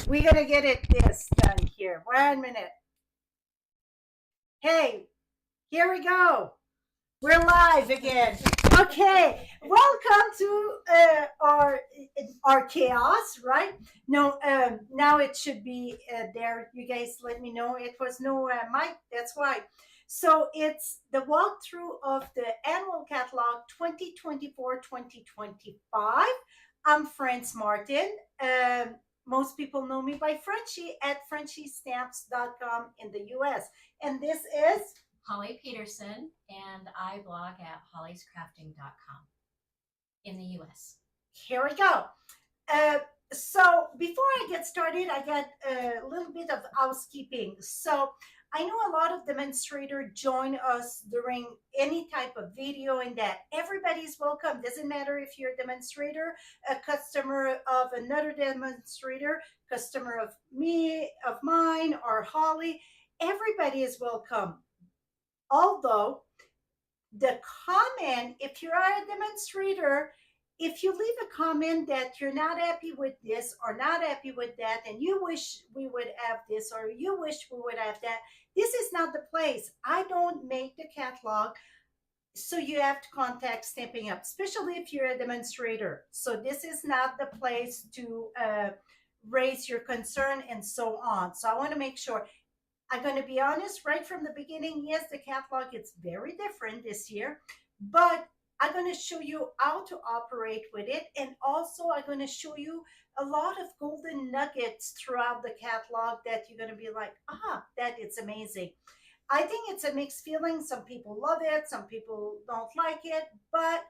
We're gonna get this done here. 1 minute. Hey, here we go. We're live again. Okay, welcome to our chaos, right? No, now it should be there. You guys, let me know. It was no mic. That's why. So it's the walkthrough of the annual catalog 2024-2025. I'm Franz Martin. Most people know me by Frenchie at frenchiestamps.com in the US. And this is Holly Peterson, and I blog at hollyscrafting.com in the US. Here we go. Uh, so before I get started, I got a little bit of housekeeping. So I know a lot of demonstrators join us during any type of video and that everybody's welcome. Doesn't matter if you're a demonstrator, a customer of another demonstrator, customer of me, of mine, or Holly. Everybody is welcome. Although the comment, if you are a demonstrator, if you leave a comment that you're not happy with this or not happy with that, and you wish we would have this or you wish we would have that, this is not the place. I don't make the catalog, so you have to contact Stamping Up, especially if you're a demonstrator. So this is not the place to raise your concern and so on. So I want to make sure. I'm going to be honest right from the beginning. Yes, the catalog is very different this year, but I'm going to show you how to operate with it. And also I'm going to show you a lot of golden nuggets throughout the catalog that you're going to be like, that is amazing. I think it's a mixed feeling. Some people love it. Some people don't like it, but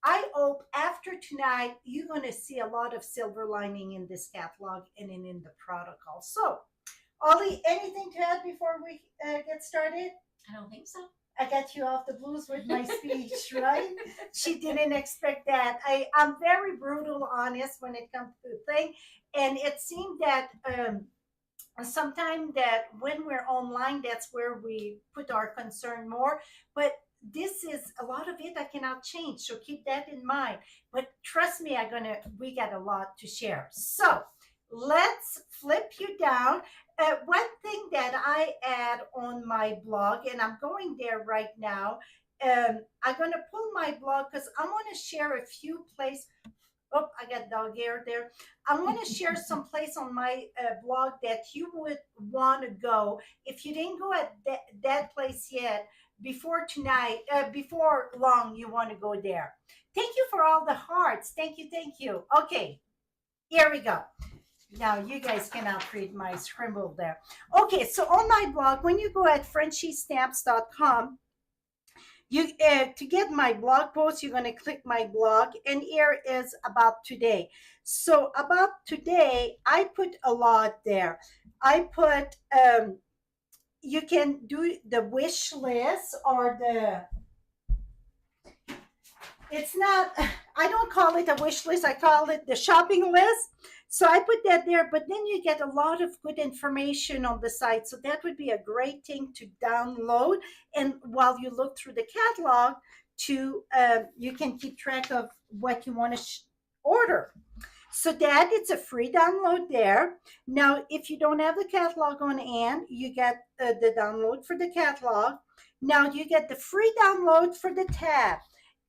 I hope after tonight, you're going to see a lot of silver lining in this catalog and in the protocol. So Ollie, anything to add before we get started? I don't think so. I got you off the blues with my speech, right? She didn't expect that. I'm very brutal, honest when it comes to the thing. And it seemed that sometimes that when we're online, that's where we put our concern more. But this is a lot of it I cannot change. So keep that in mind. But trust me, we got a lot to share. So let's flip you down. One thing that I add on my blog, and I'm going there right now, I'm going to pull my blog because I want to share a few places. Oh, I got dog hair there. I want to share some place on my blog that you would want to go. If you didn't go at that place yet, before tonight, before long, you want to go there. Thank you for all the hearts. Thank you. Thank you. Okay, here we go. Now you guys cannot read my scribble there. Okay, so on my blog, when you go at frenchiestamps.com, you to get my blog post, you're going to click my blog, and here is about today. So about today, I put a lot there. I put you can do the wish list or it's not, I don't call it a wish list, I call it the shopping list. So I put that there, but then you get a lot of good information on the site. So that would be a great thing to download. And while you look through the catalog, you can keep track of what you want to order. So that it's a free download there. Now, if you don't have the catalog on hand, you get the download for the catalog. Now you get the free download for the tab.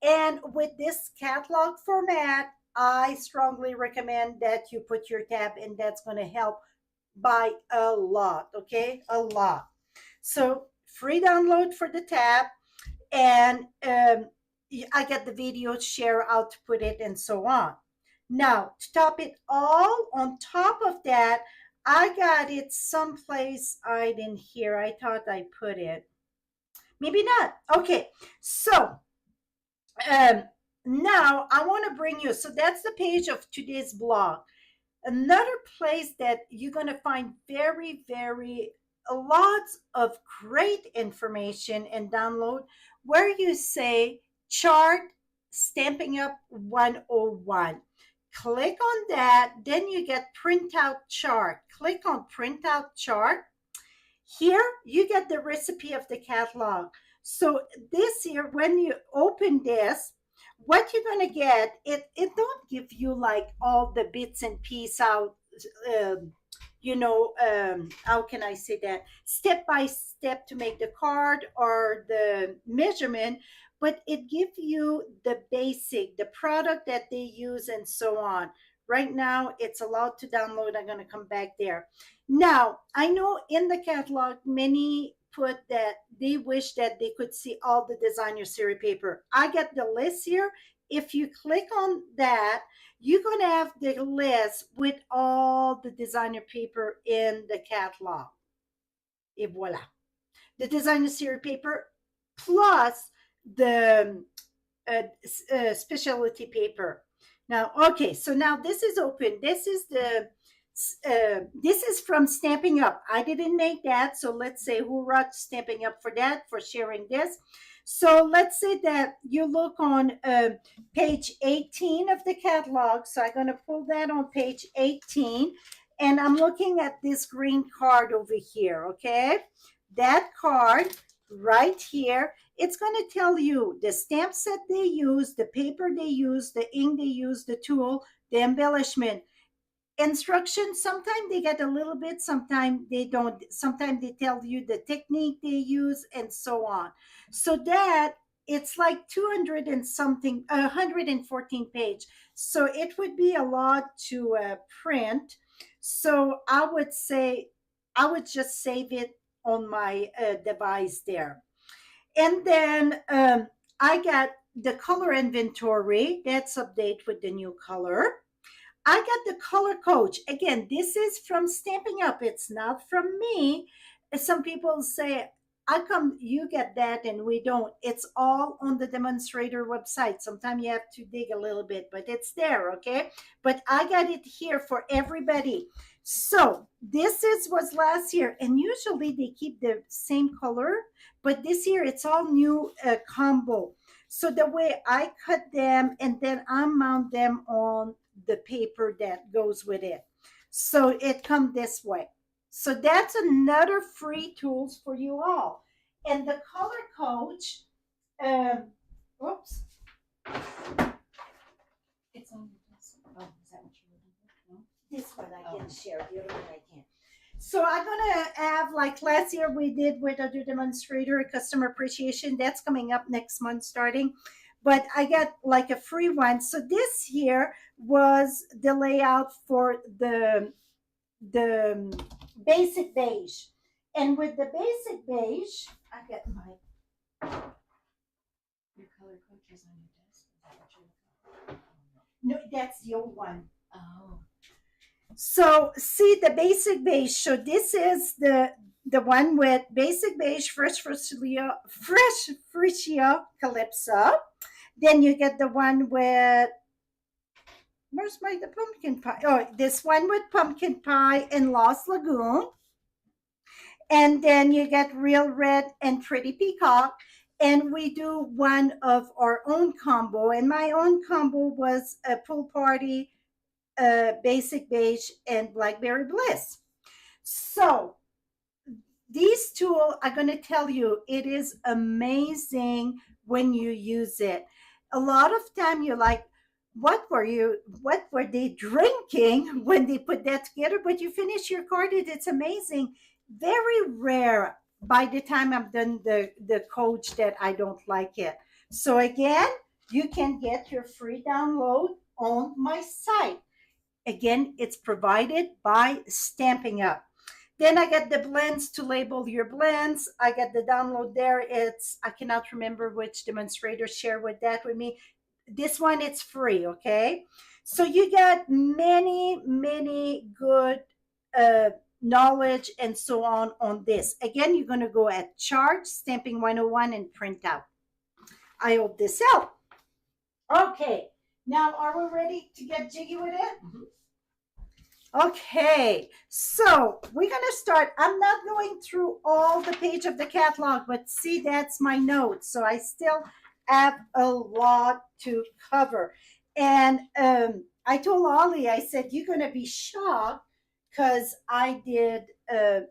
And with this catalog format, I strongly recommend that you put your tab, and that's going to help by a lot, okay? A lot. So free download for the tab, and I get the video share how to put it and so on. Now, to top it all, on top of that, I got it someplace I didn't hear. I thought I put it. Maybe not. Okay, so now I want to bring you, so that's the page of today's blog. Another place that you're going to find very, very lots of great information and download, where you say chart Stamping Up 101. Click on that, then you get printout chart. Click on printout chart. Here you get the recipe of the catalog. So this here, when you open this, what you're going to get, it don't give you like all the bits and pieces out how can I say that, step by step to make the card or the measurement, but it gives you the basic, the product that they use, and so on. Right now, it's allowed to download. I'm going to come back there. Now, I know in the catalog, many put that they wish that they could see all the designer series paper. I get the list here. If you click on that, you're going to have the list with all the designer paper in the catalog. Et voila. The designer series paper plus the specialty paper. Now, okay, so now this is open. This is from Stamping Up. I didn't make that, so let's say hoorah to Stamping Up for that, for sharing this. So let's say that you look on page 18 of the catalog. So I'm going to pull that on page 18, and I'm looking at this green card over here. Okay, that card right here, it's going to tell you the stamp set they use, the paper they use, the ink they use, the tool, the embellishment. Instructions, sometimes they get a little bit, sometimes they don't. Sometimes they tell you the technique they use, and so on. So that it's like 200 and something, 114 page. So it would be a lot to print. So I would say I would just save it on my device there. And then I got the color inventory. That's update with the new color. I got the color coach. Again, this is from Stamping Up. It's not from me. Some people say, how come you get that and we don't? It's all on the demonstrator website. Sometimes you have to dig a little bit, but it's there, okay? But I got it here for everybody. So this is was last year, and usually they keep the same color, but this year it's all new combo. So the way I cut them, and then I mount them on the paper that goes with it. So it comes this way. So that's another free tools for you all. And the color coach, um, whoops, It's on your desk. Oh, is that what you're looking for? No? this one I can share, the other one I can't. So I'm gonna have, like last year we did with other demonstrator customer appreciation. That's coming up next month starting. But I got like a free one. So this here was the layout for the basic beige. And with the basic beige, I got my Your color coach is on your desk. Is that what you're looking for? no, that's the old one. Oh. So see the basic beige. So this is the one with basic beige, fresh freesia calypso. Then you get the one with, where's my the pumpkin pie? Oh, this one with pumpkin pie and Lost Lagoon. And then you get real red and pretty peacock. And we do one of our own combo. And my own combo was a pool party, basic beige, and blackberry bliss. So these tools are going to tell you it is amazing when you use it. A lot of time you're like, what were they drinking when they put that together? But you finish your card, it's amazing. Very rare by the time I'm done the coach that I don't like it. So again, you can get your free download on my site. Again, it's provided by Stamping Up. Then I get the blends to label your blends. I get the download there. I cannot remember which demonstrator shared with that with me. This one, it's free, okay? So you get many, many good knowledge and so on this. Again, you're going to go at Charge, Stamping 101, and print out. I hope this helped. Okay, now are we ready to get jiggy with it? Mm-hmm. Okay, so we're going to start. I'm not going through all the page of the catalog, but see, that's my notes. So I still have a lot to cover. And I told Ollie, I said, you're going to be shocked because I did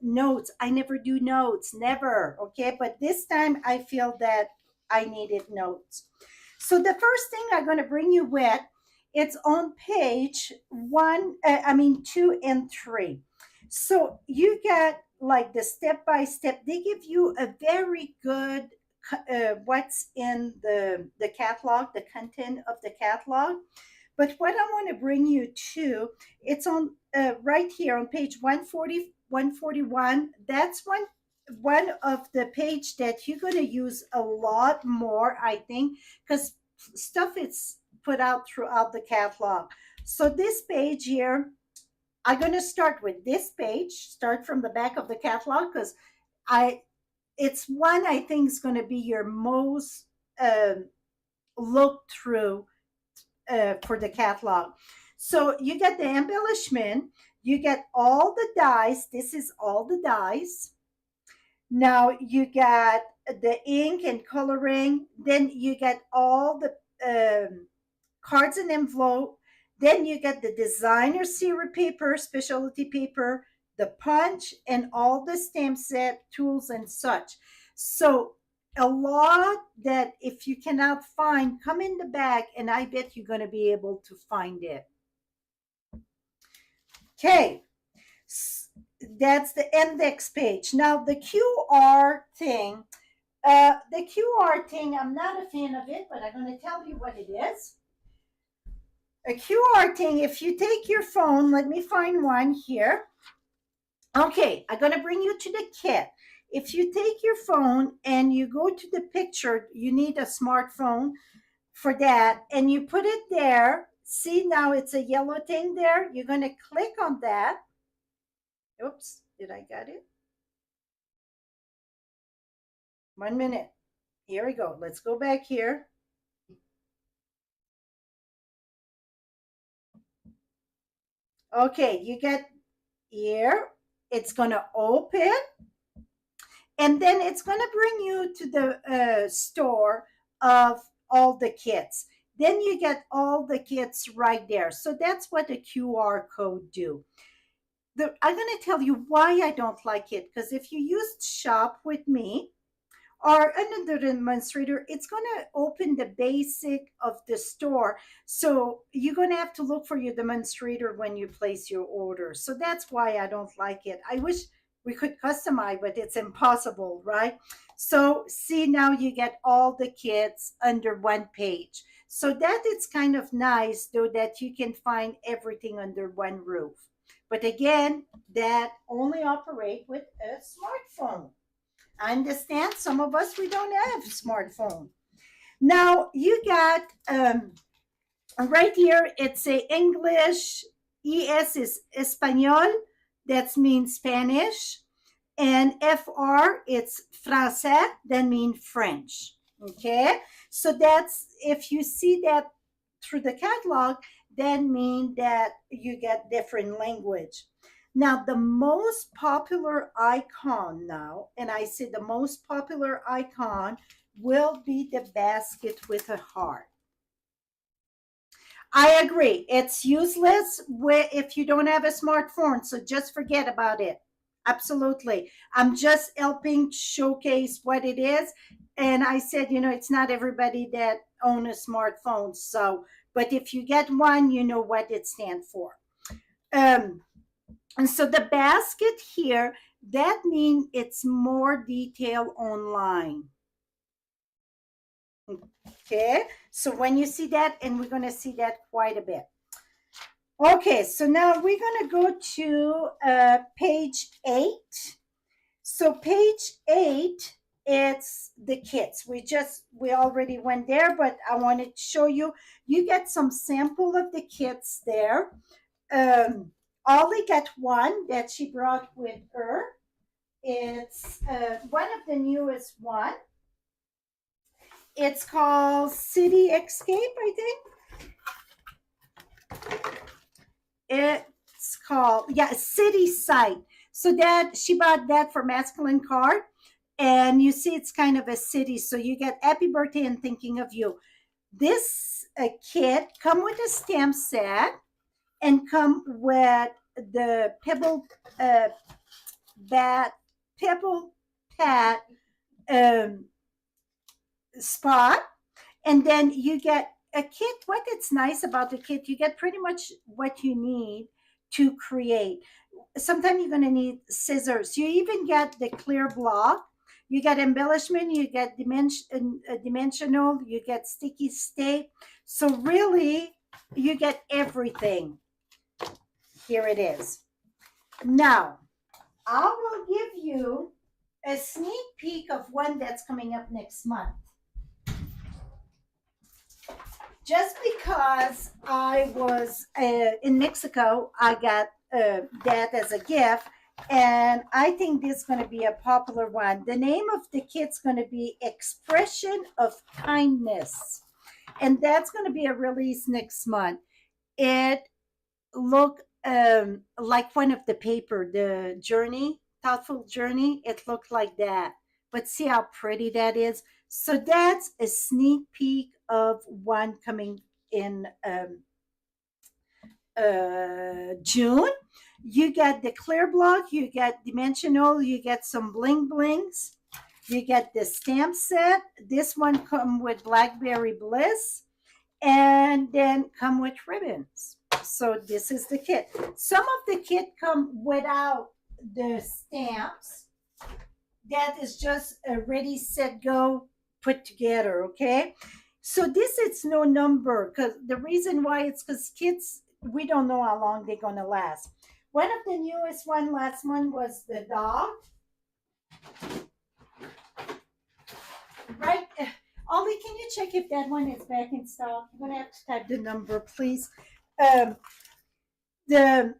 notes. I never do notes, never. Okay, but this time I feel that I needed notes. So the first thing I'm going to bring you with, it's on page 2 and 3. So you get like the step by step. They give you a very good what's in the catalog, the content of the catalog. But what I want to bring you to, it's on right here on page 140, 141. That's one of the page that you're going to use a lot more, I think, because stuff is put out throughout the catalog. So this page here, I'm going to start with this page, start from the back of the catalog, because I it's one I think is going to be your most looked through for the catalog. So you get the embellishment, you get all the dies. This is all the dies. Now you get the ink and coloring. Then you get all the cards and envelope. Then you get the designer serial paper, specialty paper, the punch, and all the stamp set tools and such. So a lot that if you cannot find, come in the bag, and I bet you're going to be able to find it. Okay, that's the index page. Now the QR thing. The QR thing, I'm not a fan of it, but I'm going to tell you what it is. A QR thing, if you take your phone, let me find one here. Okay, I'm going to bring you to the kit. If you take your phone and you go to the picture, you need a smartphone for that, and you put it there. See, now it's a yellow thing there. You're going to click on that. Oops, did I get it? 1 minute. Here we go. Let's go back here. Okay, you get here. It's going to open, and then it's going to bring you to the store of all the kits. Then you get all the kits right there. So that's what the QR code do. I'm going to tell you why I don't like it, because if you use shop with me or another demonstrator, it's going to open the basic of the store. So you're going to have to look for your demonstrator when you place your order. So that's why I don't like it. I wish we could customize, but it's impossible, right? So see, now you get all the kits under one page. So that it's kind of nice, though, that you can find everything under one roof. But again, that only operate with a smartphone. I understand some of us, we don't have smartphone. Now you got right here, it's a English, ES is Espanol, that means Spanish, and FR, it's Français, that means French. Okay, so that's, if you see that through the catalog, that means that you get different language. Now, the most popular icon now, and I say the most popular icon will be the basket with a heart. I agree. It's useless if you don't have a smartphone, so just forget about it. Absolutely. I'm just helping showcase what it is. And I said, it's not everybody that own a smartphone. So, but if you get one, you know what it stands for. And so the basket here, that means it's more detail online. Okay, so when you see that, and we're going to see that quite a bit. Okay, so now we're going to go to page 8. So page 8, it's the kits. We already went there, but I wanted to show you. You get some sample of the kits there. Ollie got one that she brought with her. It's one of the newest one. It's called City Escape, I think. It's called, yeah, City Site. So that she bought that for masculine card. And you see it's kind of a city. So you get happy birthday and thinking of you. This kit come with a stamp set and come with the pebble pat spot, and then you get a kit. What it's nice about the kit, you get pretty much what you need to create. Sometimes you're going to need scissors. You even get the clear block. You get embellishment, you get dimensional, you get sticky tape. So really, you get everything. Here it is. Now, I will give you a sneak peek of one that's coming up next month. Just because I was in Mexico, I got that as a gift, and I think this is going to be a popular one. The name of the kit's going to be Expression of Kindness, and that's going to be a release next month. It look like one of the paper, the journey, thoughtful journey. It looked like that, but see how pretty that is. So that's a sneak peek of one coming in June. You get the clear block, you get dimensional, you get some bling blings, you get the stamp set. This one come with Blackberry Bliss, and then come with ribbons. So this is the kit. Some of the kit come without the stamps. That is just a ready, set, go, put together, okay? So this it's no number, because the reason why it's because kits, we don't know how long they're gonna last. One of the newest one last month was the dog. Right, Ollie, can you check if that one is back in stock? I'm gonna have to type the number, please. Um, the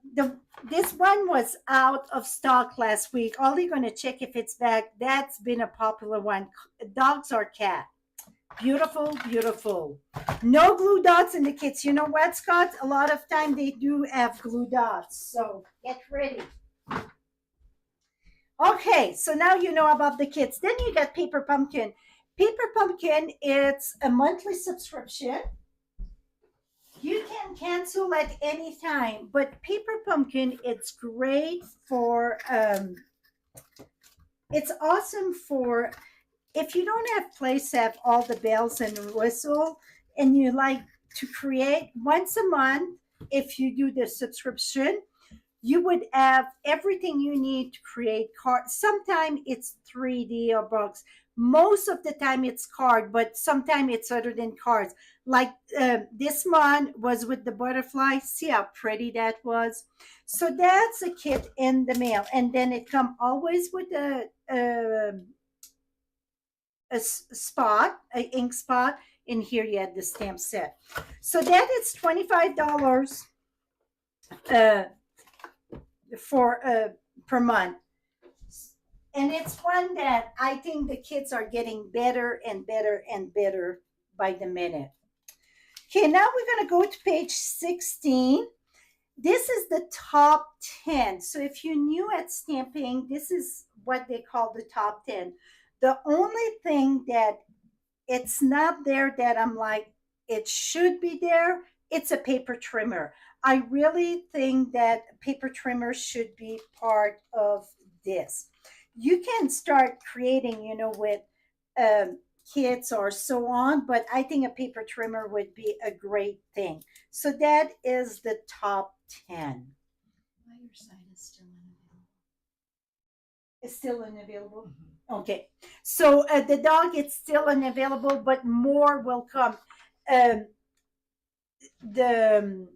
this one was out of stock last week. Ollie gonna check if it's back. That's been a popular one. Dogs or cat? Beautiful, beautiful. No glue dots in the kits. You know what, Scott? A lot of time they do have glue dots. So get ready. Okay, so now you know about the kits. Then you get Paper Pumpkin. Paper Pumpkin, it's a monthly subscription. You can cancel at any time, but Paper Pumpkin, it's great for, it's awesome for if you don't have place to have all the bells and whistle and you like to create once a month. If you do the subscription, you would have everything you need to create cards. Sometimes it's 3D or books. Most of the time it's card, but sometimes it's other than cards. Like this one was with the butterfly. See how pretty that was. So that's a kit in the mail, and then it come always with a spot, a ink spot. And here you had the stamp set. So that is $25 uh, for per month. And it's one that I think the kids are getting better and better and better by the minute. Okay, now we're going to go to page 16. This is the top 10. So if you're new at stamping, this is what they call the top 10. The only thing that it's not there that I'm like, it should be there, it's a paper trimmer. I really think that paper trimmer should be part of this. You can start creating, with um, kits or so on, but I think a paper trimmer would be a great thing. So that is the top 10. Why your site is still unavailable? It's still unavailable. Okay, so the dog it's still unavailable, but more will come. The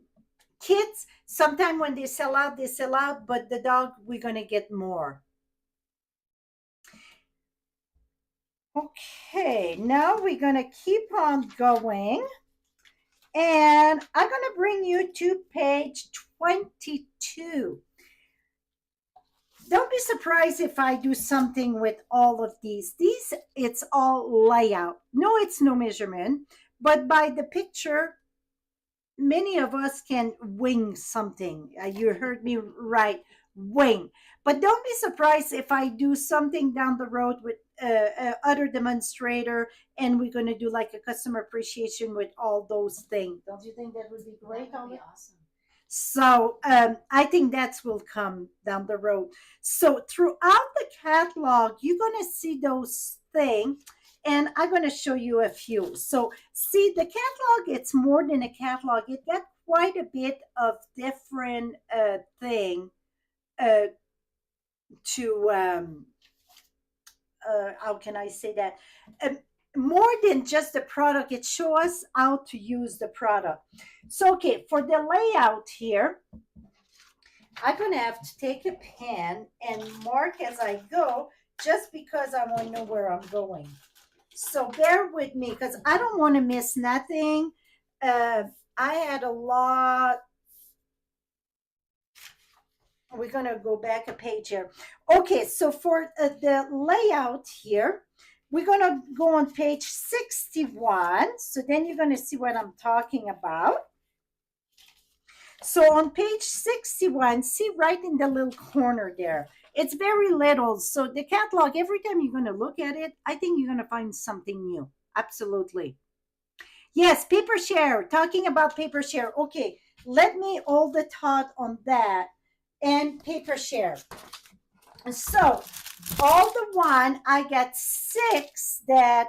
kids, sometime when they sell out, they sell out, but the dog we're gonna get more. Okay, now we're gonna keep on going, and I'm gonna bring you to page 22. Don't be surprised if I do something with all of these. These, it's all layout. No, it's no measurement, but by the picture, many of us can wing something. You heard me right, wing. But don't be surprised if I do something down the road with other demonstrator, and we're going to do like a customer appreciation with all those things. Don't you think that would be great? That would be awesome. So I think that will come down the road. So throughout the catalog, you're going to see those things, and I'm going to show you a few. So see, the catalog, it's more than a catalog. It got quite a bit of different thing uh, to how can I say that? Um, More than just the product, it shows us how to use the product. So, okay, for the layout here, I'm gonna have to take a pen and mark as I go, just because I want to know where I'm going. So bear with me because I don't want to miss nothing. Uh, I had a lot. We're going to go back a page here. Okay, so for the layout here, we're going to go on page 61. So then you're going to see what I'm talking about. So on page 61, see right in the little corner there, it's very little. So the catalog, every time you're going to look at it, I think you're going to find something new. Absolutely. Yes, paper share. Talking about paper share. Okay, let me hold the thought on that and paper share. So, all the one, I got six that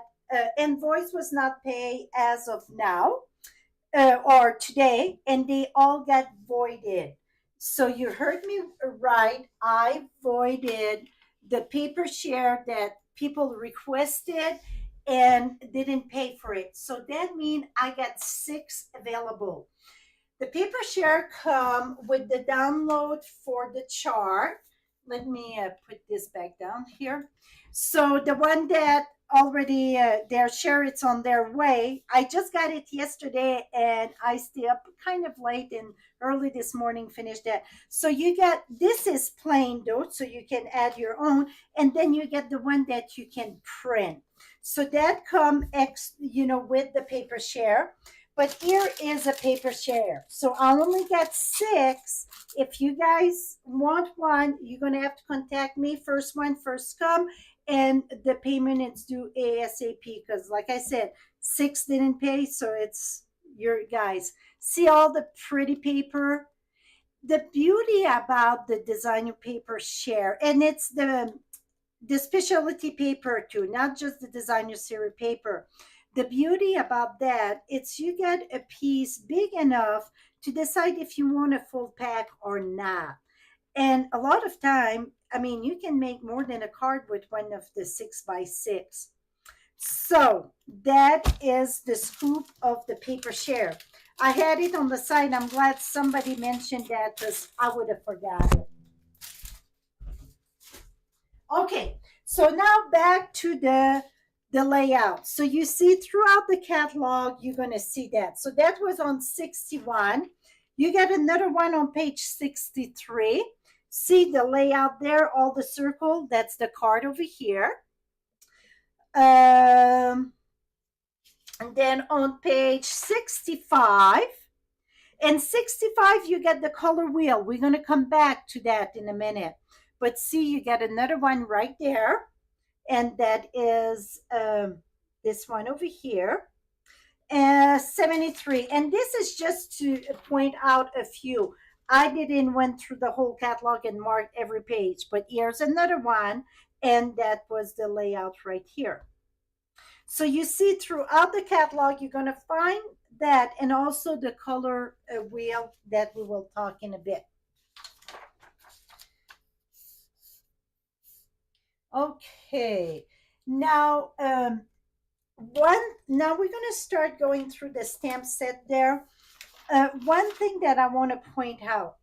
invoice was not paid as of now or today, and they all got voided. So, you heard me right. I voided the paper share that people requested and didn't pay for it. So, that means I got six available. The paper share come with the download for the chart. Let me put this back down here. So the one that already their share, it's on their way. I just got it yesterday, and I stay up kind of late and early this morning finished that. So you get, this is plain though, so you can add your own, and then you get the one that you can print. So that come with the paper share. But here is a paper share. So I only got six. If you guys want one, you're going to have to contact me. First one, first come. And the payment is due ASAP because, like I said, six didn't pay. So it's your guys. See all the pretty paper? The beauty about the designer paper share, and it's the specialty paper too, not just the designer series paper. The beauty about that, it's you get a piece big enough to decide if you want a full pack or not. And a lot of time, I mean, you can make more than a card with one of the 6x6. So that is the scoop of the paper share. I had it on the side. I'm glad somebody mentioned that because I would have forgotten. Okay, so now back to the layout. So you see throughout the catalog, you're going to see that. So that was on 61. You get another one on page 63. See the layout there, all the circle, that's the card over here. And then on page 65, and 65, you get the color wheel. We're going to come back to that in a minute. But see, you get another one right there. And that is this one over here. 73. And this is just to point out a few. I didn't went through the whole catalog and mark every page, but here's another one. And that was the layout right here. So you see throughout the catalog, you're going to find that, and also the color wheel that we will talk in a bit. Okay, now now we're going to start going through the stamp set there. One thing that I want to point out,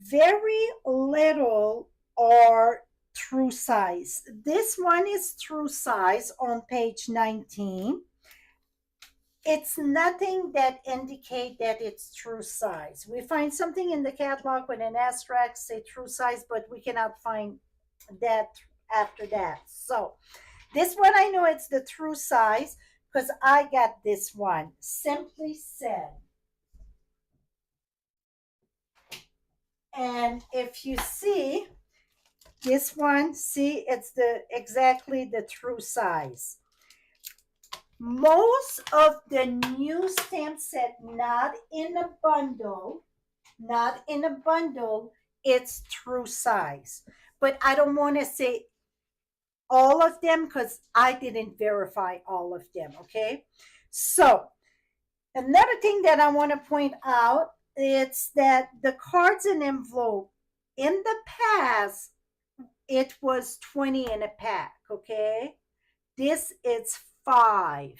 very little are true size. This one is true size on page 19. It's nothing that indicate that it's true size. We find something in the catalog with an asterisk say true size, but we cannot find that after that. So this one, I know it's the true size because I got this one. Simply Said. And if you see this one, see, it's exactly the true size. Most of the new stamp set, not in a bundle, it's true size. But I don't want to say all of them because I didn't verify all of them, okay? So another thing that I want to point out is that the cards and envelope, in the past, it was 20 in a pack, okay? This is five.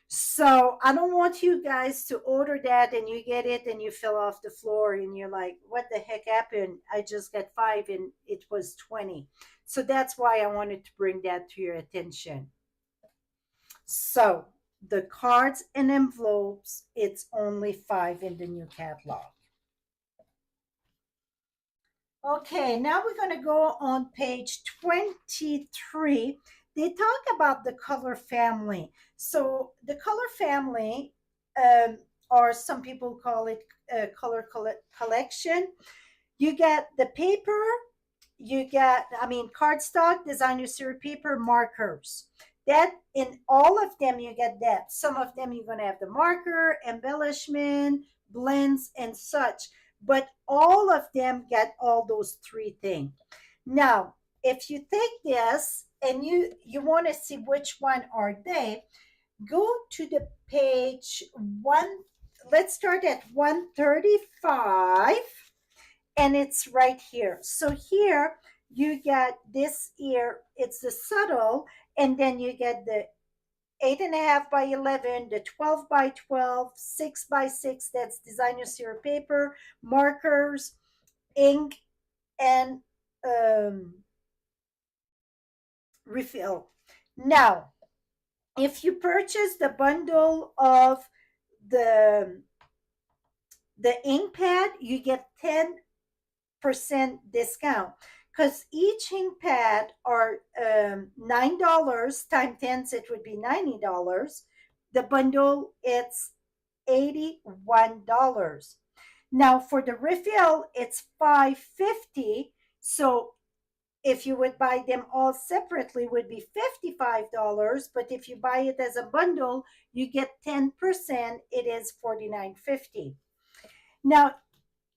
So I don't want you guys to order that and you get it and you fell off the floor and you're like, what the heck happened? I just got five and it was 20. So that's why I wanted to bring that to your attention. So the cards and envelopes, it's only five in the new catalog. Okay, now we're going to go on page 23. They talk about the color family. So, the color family, or some people call it color collection. You get the paper, you get, I mean, cardstock, designer series paper, markers. That in all of them, you get that. Some of them, you're going to have the marker, embellishment, blends, and such. But all of them get all those three things. Now, if you take this and you want to see which one are they, go to the page one. Let's start at 135 and it's right here. So here you get this here, it's the subtle, and then you get the 8.5 by 11, the 12 by 12, 6 by 6, that's designer series paper, markers, ink, and refill. Now, if you purchase the bundle of the the ink pad, you get 10% discount because each ink pad are $9 times 10, so it would be $90. The bundle, it's $81. Now for the refill, it's $5.50. So if you would buy them all separately, would be $55. But if you buy it as a bundle, you get 10%. It is $49.50. Now,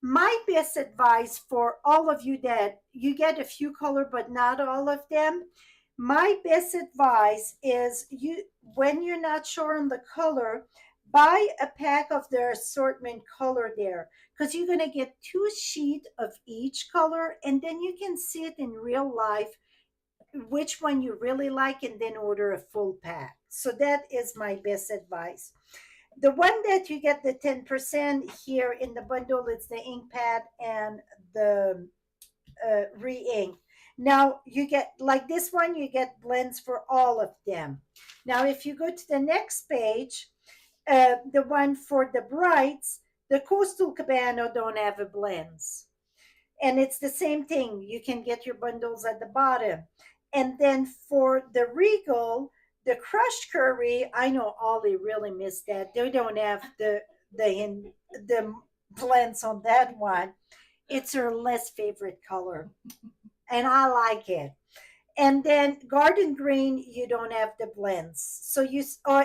my best advice for all of you that you get a few color but not all of them, my best advice is you, when you're not sure on the color, buy a pack of their assortment color there because you're going to get two sheet of each color and then you can see it in real life which one you really like and then order a full pack. So that is my best advice. The one that you get the 10% here in the bundle, it's the ink pad and the re-ink. Now you get, like this one, you get blends for all of them. Now if you go to the next page, the one for the brights, the Coastal Cabana don't have a blends. And it's the same thing. You can get your bundles at the bottom. And then for the Regal, the crushed curry, I know Ollie really missed that. They don't have the blends on that one. It's her less favorite color, and I like it. And then garden green, you don't have the blends. So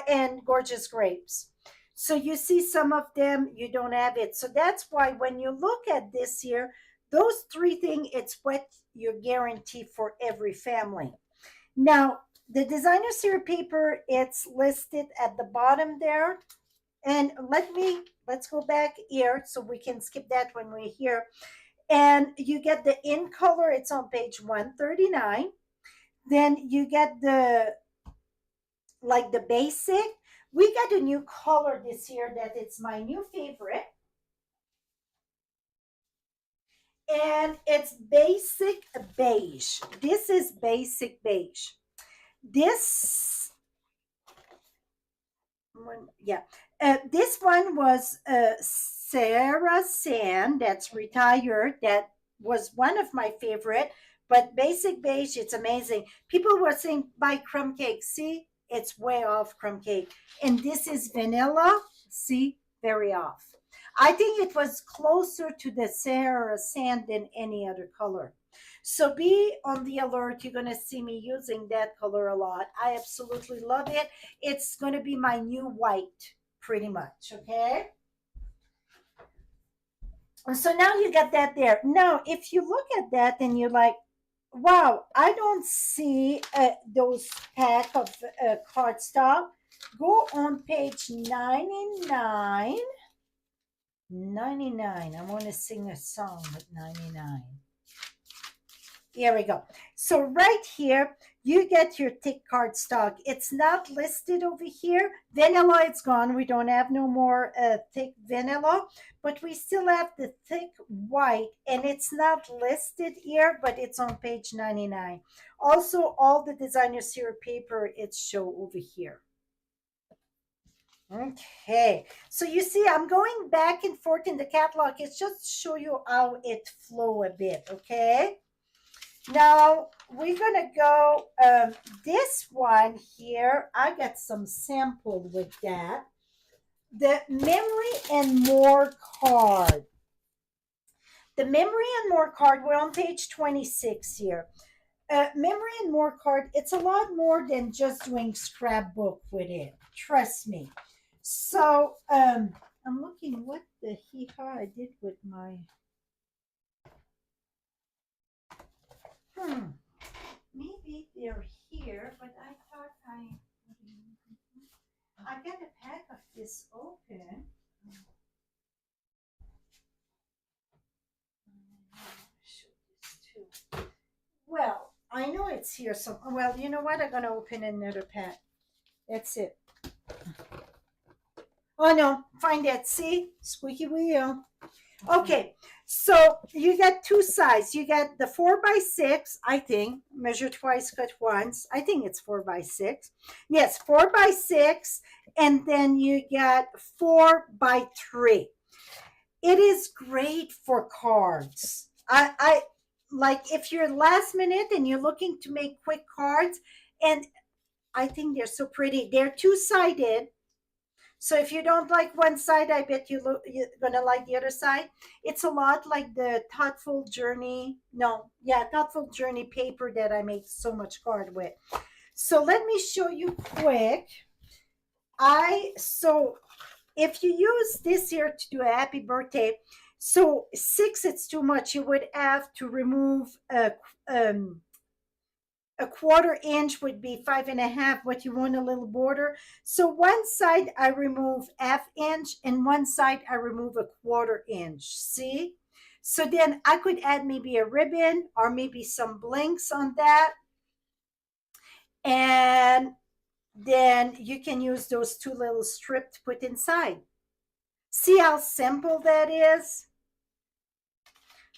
and gorgeous grapes. So you see some of them, you don't have it. So that's why when you look at this here, those three things, it's what you're guaranteed for every family. Now, the designer series paper, it's listed at the bottom there. And let's go back here so we can skip that when we're here. And you get the in color, it's on page 139. Then you get the like the basic. We got a new color this year that it's my new favorite. And it's basic beige. This is basic beige. This one, yeah. This one was Sarah Sand, that's retired. That was one of my favorite. But basic beige, it's amazing. People were saying buy crumb cake. See, it's way off crumb cake. And this is vanilla. See, very off. I think it was closer to the Sarah Sand than any other color. So be on the alert. You're going to see me using that color a lot. I absolutely love it. It's going to be my new white, pretty much. Okay. So now you got that there. Now, if you look at that and you're like, wow, I don't see those pack of cardstock, go on page 99 99. I want to sing a song with 99. Here we go. So right here, you get your thick cardstock. It's not listed over here. Vanilla, it's gone. We don't have no more thick vanilla, but we still have the thick white, and it's not listed here, but it's on page 99. Also, all the designer syrup paper, it's show over here. Okay, so you see, I'm going back and forth in the catalog. It's just to show you how it flow a bit, okay? Now we're gonna go this one here. I got some sample with that. The memory and more card. The memory and more card. We're on page 26 here. Memory and more card. It's a lot more than just doing scrapbook with it. Trust me. So I'm looking what the hee haw I did with my. Maybe they're here, but I thought I got a pack of this open. Show this too. Well, I know it's here. So, well, you know what? I'm gonna open another pack. That's it. Oh no, find that. See, squeaky wheel. Okay, so you got two sides. You got the 4x6, I think, measure twice, cut once. I think it's 4x6. Yes, 4x6, and then you got 4x3. It is great for cards. I like if you're last minute and you're looking to make quick cards, and I think they're so pretty. They're two-sided. So if you don't like one side, I bet you're gonna like the other side. It's a lot like the Thoughtful Journey. No, yeah, Thoughtful Journey paper that I make so much card with. So let me show you quick. So if you use this here to do a happy birthday, so 6 it's too much. You would have to remove a 1/4 inch would be 5.5, but you want a little border. So one side I remove 1/2 inch and one side I remove a 1/4 inch. See? So then I could add maybe a ribbon or maybe some blinks on that. And then you can use those two little strips to put inside. See how simple that is?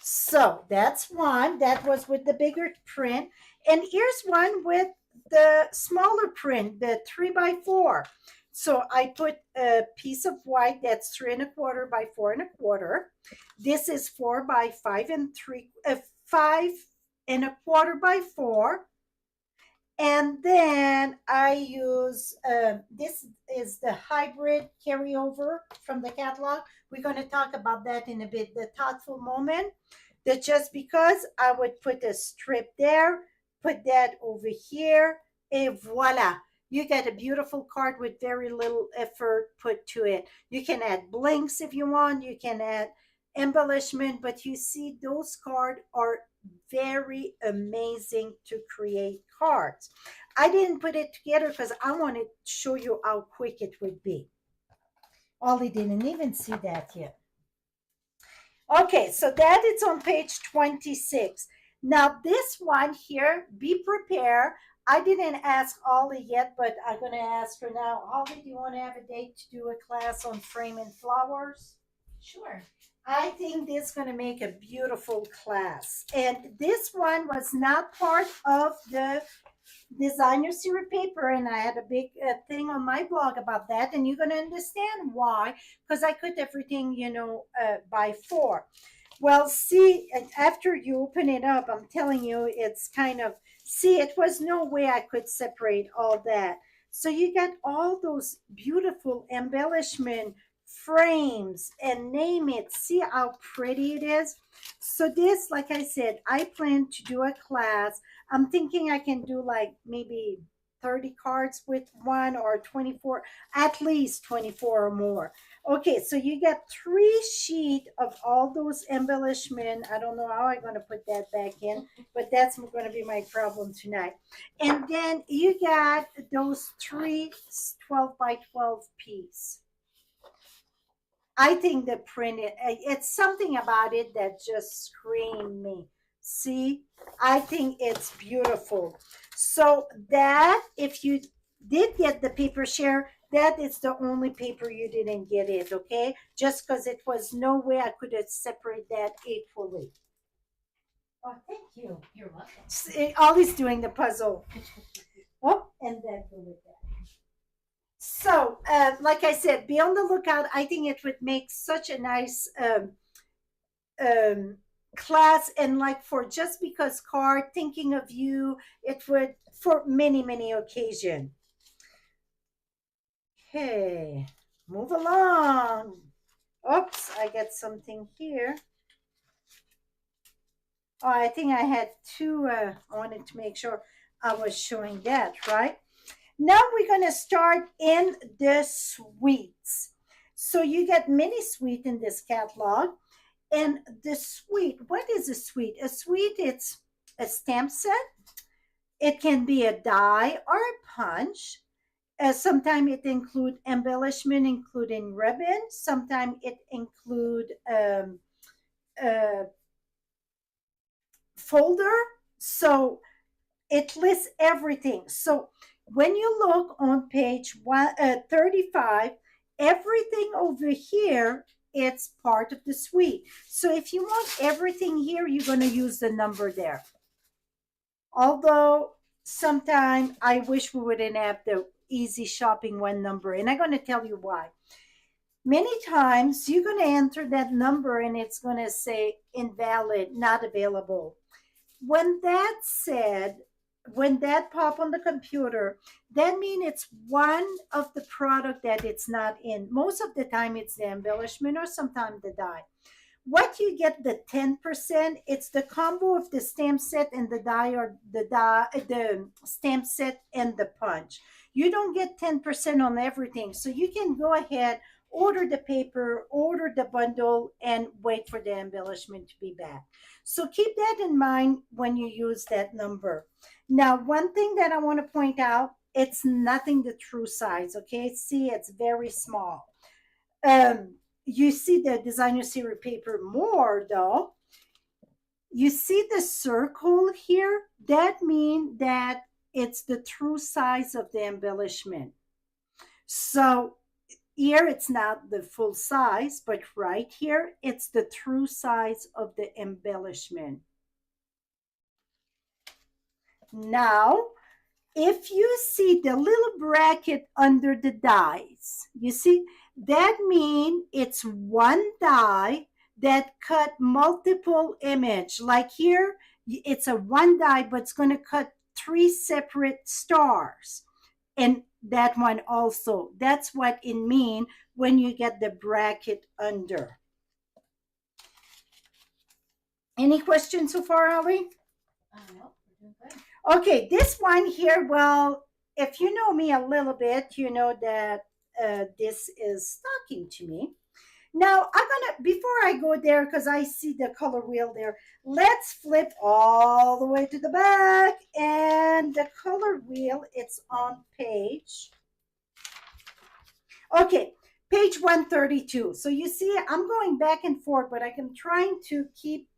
So that's one. That was with the bigger print. And here's one with the smaller print, the 3x4. So I put a piece of white that's 3 1/4 by 4 1/4. This is 4x5 and 5 1/4 by 4. And then I use this is the hybrid carryover from the catalog. We're going to talk about that in a bit. The thoughtful moment, that just because I would put a strip there, put that over here, and voila, you get a beautiful card with very little effort put to it. You can add blinks if you want, you can add embellishment, but you see those cards are very amazing to create cards. I didn't put it together because I wanted to show you how quick it would be. Ollie didn't even see that yet. Okay, so that is on page 26. Now this one here, be prepared. I didn't ask Ollie yet, but I'm going to ask her now. Ollie, do you want to have a date to do a class on framing flowers? Sure. I think this is going to make a beautiful class. And this one was not part of the designer series paper, and I had a big thing on my blog about that, and you're going to understand why, because I cut everything, by 4. Well, see, after you open it up, I'm telling you, it's kind of, see, it was no way I could separate all that. So you get all those beautiful embellishment frames and name it. See how pretty it is. So this, like I said, I plan to do a class. I'm thinking I can do like maybe 30 cards with one, or 24, at least 24 or more. Okay, so you get 3 sheet of all those embellishment. I don't know how I'm going to put that back in, but that's going to be my problem tonight. And then you got those 3 12 by 12 piece. I think the print, it's something about it that just screamed me. See, I think it's beautiful. So that if you did get the paper share, that is the only paper you didn't get it, okay? Just because it was no way I could have separated that equally. Oh, thank you. You're welcome. Always doing the puzzle. Oh, and then go with that. So, like I said, be on the lookout. I think it would make such a nice um, class, and like for just because card, thinking of you, it would for many, many occasion. Okay, move along. Oops, I got something here. Oh, I think I had two. I wanted to make sure I was showing that, right? Now we're going to start in the sweets. So you get many sweet in this catalog. And the sweet, what is a sweet? A sweet, it's a stamp set. It can be a die or a punch. Sometimes it include embellishment, including ribbon. Sometimes it include a folder. So it lists everything. So when you look on page 35, everything over here, it's part of the suite. So if you want everything here, you're going to use the number there. Although sometimes I wish we wouldn't have the easy shopping one number, and I'm going to tell you why. Many times you're going to enter that number and it's going to say invalid, not available. When that said, when that pop on the computer, that means it's one of the product that it's not in. Most of the time it's the embellishment or sometimes the die. What you get the 10%, it's the combo of the stamp set and the die, or the stamp set and the punch. You don't get 10% on everything. So you can go ahead, order the paper, order the bundle, and wait for the embellishment to be back. So keep that in mind when you use that number. Now, one thing that I want to point out, it's nothing the true size, okay? See, it's very small. You see the designer series paper more though. You see the circle here? That means that it's the true size of the embellishment. So here it's not the full size, but right here it's the true size of the embellishment. Now, if you see the little bracket under the dies, you see, that means it's one die that cut multiple image. Like here, it's a one die, but it's going to cut three separate stars. And that one also. That's what it means when you get the bracket under. Any questions so far, Ali? No, we're doing good. Okay, this one here, well, if you know me a little bit, you know that this is talking to me. Now, I'm gonna, before I go there, because I see the color wheel there, let's flip all the way to the back. And the color wheel, it's on page, okay, page 132. So you see, I'm going back and forth, but I'm trying to keep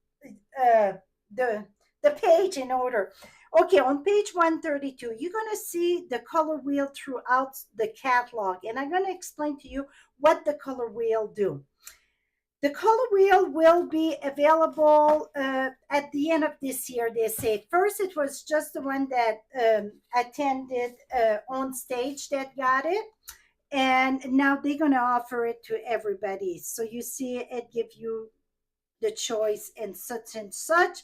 uh, the the page in order. Okay, on page 132, you're going to see the color wheel throughout the catalog, and I'm going to explain to you what the color wheel do. The color wheel will be available at the end of this year, they say. First, it was just the one that attended on stage that got it, and now they're going to offer it to everybody. So you see, it gives you the choice and such and such.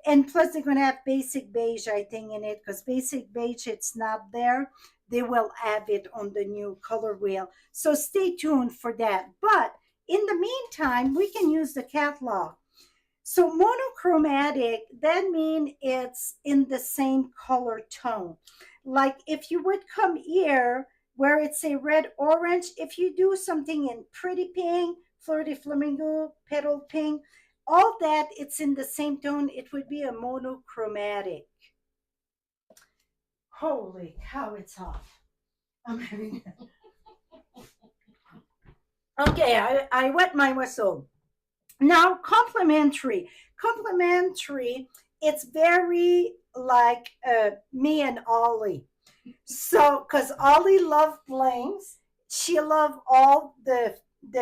And plus, they're going to have basic beige, I think, in it, because basic beige, it's not there. They will have it on the new color wheel. So stay tuned for that. But in the meantime, we can use the catalog. So monochromatic, that means it's in the same color tone. Like if you would come here where it's a red orange, if you do something in pretty pink, flirty flamingo, petal pink, all that, it's in the same tone, it would be a monochromatic. Holy cow, it's hot. I'm having Okay, I wet my whistle. Now, complimentary. Complimentary, it's very like me and Ollie. So, because Ollie loved blings, she loved all the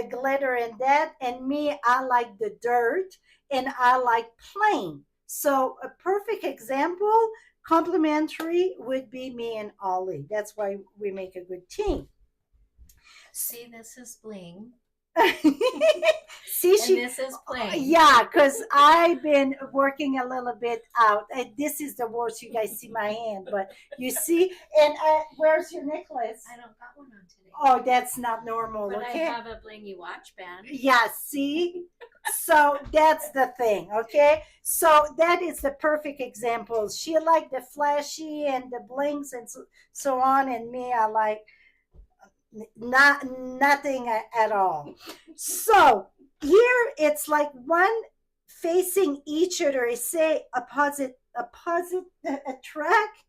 glitter and that, and me, I like the dirt, and I like plain. So, a perfect example, complimentary would be me and Ollie. That's why we make a good team. See, this is bling, See, and she, this is plain. yeah, because I've been working a little bit out. And this is the worst. You guys see my hand, but you see, and where's your necklace? I don't got one on today. Oh, that's not normal. But Okay. I have a blingy watch band. Yeah, see? So that's the thing, okay? So that is the perfect example. She liked the flashy and the blinks and so on, and me, I like nothing at all. So here it's like one facing each other. I say opposite attract.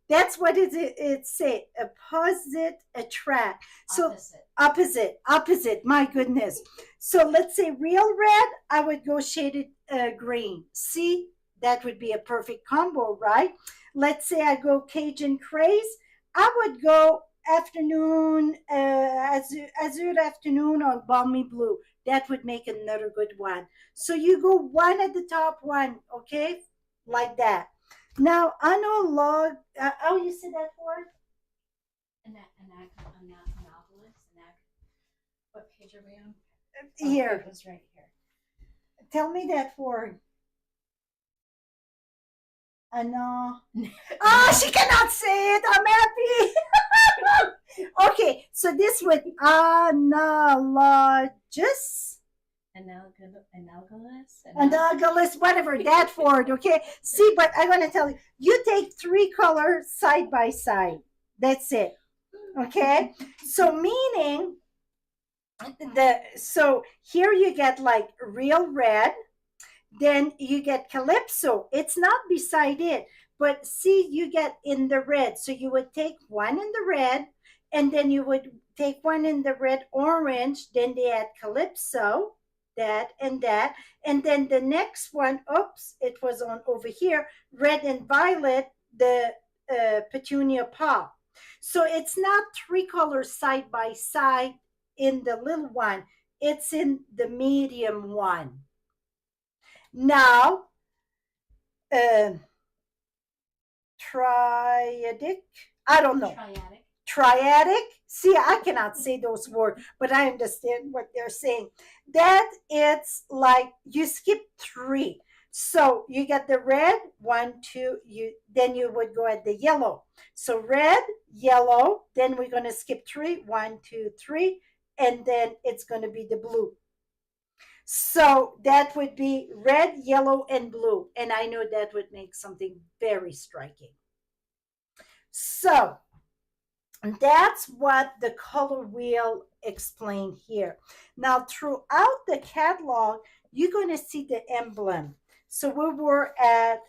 That's what it say. Opposite attract. So opposite. My goodness. So let's say real red. I would go shaded green. See, that would be a perfect combo, right? Let's say I go Cajun craze. I would go afternoon azure afternoon or balmy blue. That would make another good one. So you go one at the top, one, okay, like that. Now I know log. Oh, you see that word? Anomalous. What page are we on? Here. It was right here. Tell me that word. Ano. Oh, she cannot say it. I'm happy. Okay, so this would analogous. Analogous, whatever that word, okay? See, but I'm going to tell you, you take three colors side by side. That's it, okay? So meaning, so here you get like real red, then you get calypso. It's not beside it, but see, you get in the red. So you would take one in the red, and then you would take one in the red orange, then they add calypso, that and that. And then the next one, oops, it was on over here, red and violet, the petunia pop. So it's not three colors side by side in the little one, it's in the medium one. Now, uh, triadic, I don't know. Triadic. See, I cannot say those words, but I understand what they're saying. That it's like you skip three. So you get the red, one, two, then you would go at the yellow. So red, yellow, then we're gonna skip three, one, two, three, and then it's gonna be the blue. So that would be red, yellow, and blue. And I know that would make something very striking. So that's what the color wheel explained here. Now, throughout the catalog, you're going to see the emblem. So we were at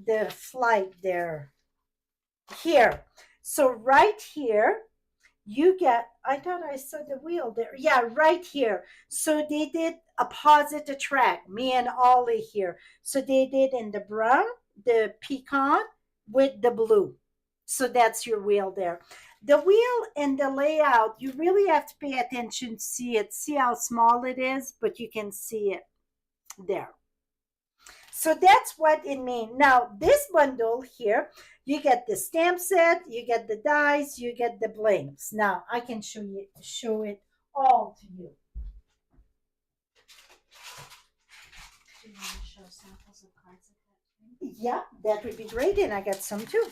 the flight there. Here. So right here, you get, I thought I saw the wheel there. Yeah, right here. So they did opposite attract, me and Ollie here. So they did in the brown, the pecan with the blue. So that's your wheel there. The wheel and the layout, you really have to pay attention to see it. See how small it is, but you can see it there. So that's what it means. Now, this bundle here, you get the stamp set, you get the dies, you get the blinks. Now, I can show it all to you. Do you want to show samples of cards Yeah, that would be great, and I got some too.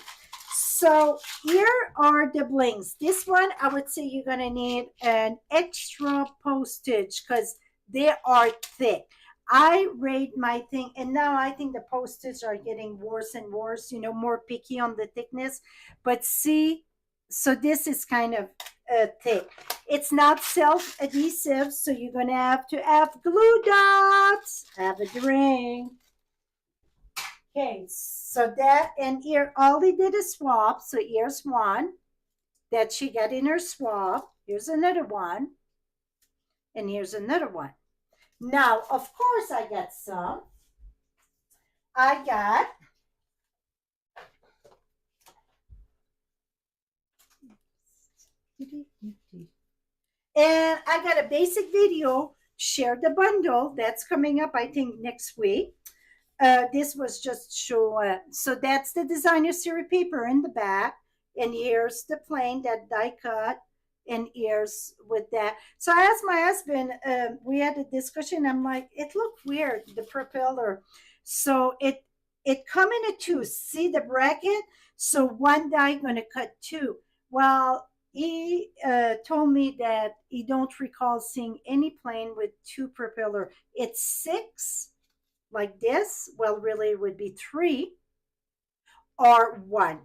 So here are the blinks. This one, I would say you're gonna need an extra postage because they are thick. I rate my thing, and now I think the postage are getting worse and worse, more picky on the thickness. But see, so this is kind of thick. It's not self-adhesive, so you're going to have glue dots. Have a drink. Okay, so that, and here, all they did is swap. So here's one that she got in her swap. Here's another one. And here's another one. Now, of course, I got some. I got, and I got a basic video, share the bundle. That's coming up, I think, next week. This was just show. So that's the designer series paper in the back, and here's the plane that die cut, and here's with that. So I asked my husband. We had a discussion. I'm like, it looked weird, the propeller. So it come in a two. See the bracket? So one die gonna cut two. Well, he told me that he don't recall seeing any plane with two propeller. It's six like this. Well, really, it would be three or one.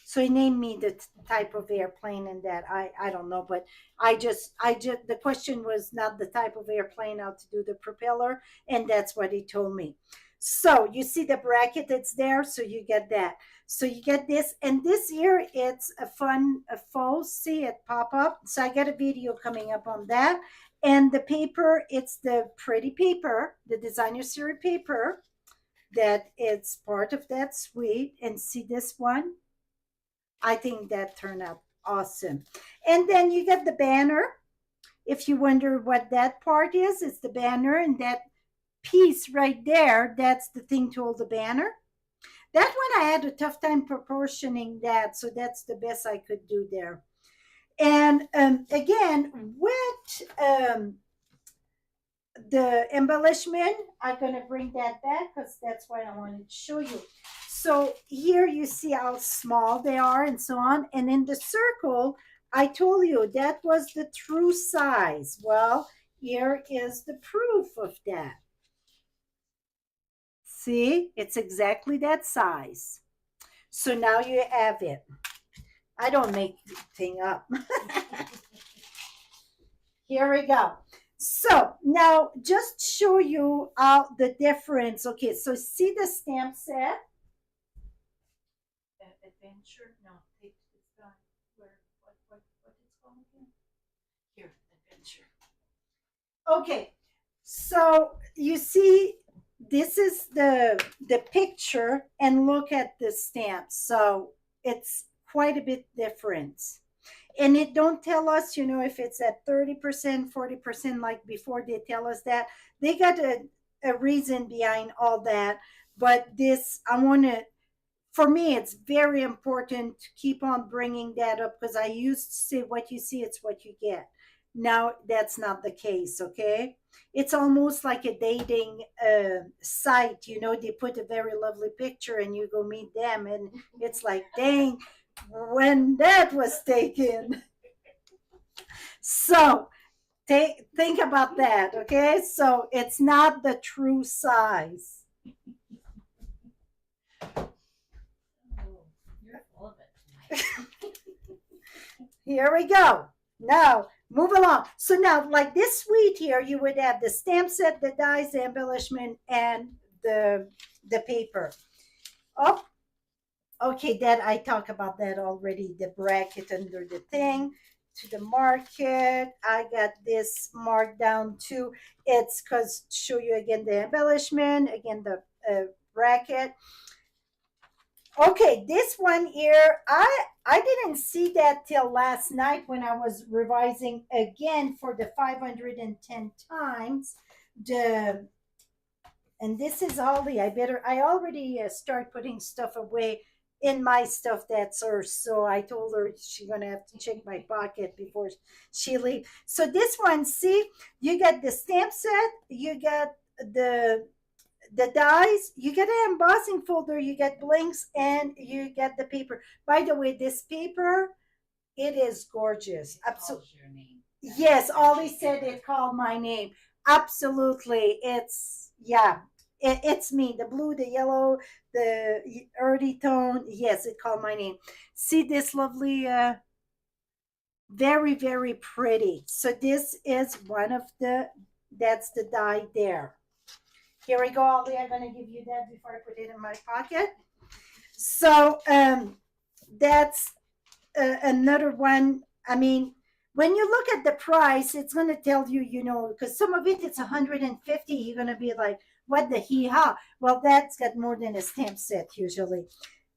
So he named me the type of airplane and that I don't know, but I just the question was not the type of airplane, how to do the propeller, and that's what he told me. So you see the bracket that's there, so you get that. So you get this, and this here it's a fun a faux. See it pop up. So I got a video coming up on that, and the paper it's the pretty paper, the designer series paper that it's part of that suite. And see this one I think that turned out awesome. And then you get the banner. If you wonder what that part is, it's the banner, and that piece right there, that's the thing to hold the banner. That one I had a tough time proportioning that, so that's the best I could do there. And again, with the embellishment, I'm going to bring that back because that's what I wanted to show you. So here you see how small they are and so on. And in the circle, I told you that was the true size. Well, here is the proof of that. See, it's exactly that size. So now you have it. I don't make the thing up. Here we go. So now just show you the difference. Okay, so see the stamp set? Adventure? No, it's not. What it's called again? Here, adventure. Okay, so you see this is the picture, and look at the stamp. So it's quite a bit different, and it don't tell us, if it's at 30%, 40%, like before. They tell us that they got a reason behind all that. But this, I want to, for me, it's very important to keep on bringing that up, because I used to say what you see, it's what you get. Now that's not the case. Okay, it's almost like a dating site. They put a very lovely picture, and you go meet them, and it's like, dang, when that was taken. So think about that. Okay, so it's not the true size. Here we go. Now, move along. So now, like this suite here, you would have the stamp set, the dies, the embellishment, and the paper. Oh, okay, that I talked about that already. The bracket under the thing to the market. I got this marked down too. It's because show you again the embellishment, again the bracket. Okay, this one here, I didn't see that till last night when I was revising again for the 510 times. The and this is Ollie. I already start putting stuff away in my stuff that's hers. So I told her she's gonna have to check my pocket before she leave. So this one, see, you got the stamp set, you got the dies, you get an embossing folder, you get blinks, and you get the paper. By the way, this paper, it is gorgeous. Absolutely. Yes, Ollie said it called my name. Absolutely. It's, yeah, it's me. The blue, the yellow, the earthy tone. Yes, it called my name. See this lovely, very, very pretty. So this is one of that's the die there. Here we go, Ollie. I'm going to give you that before I put it in my pocket. So that's another one. I mean, when you look at the price, it's going to tell you, you know, because some of it it's 150. You're going to be like, what the hee ha? Well, that's got more than a stamp set usually.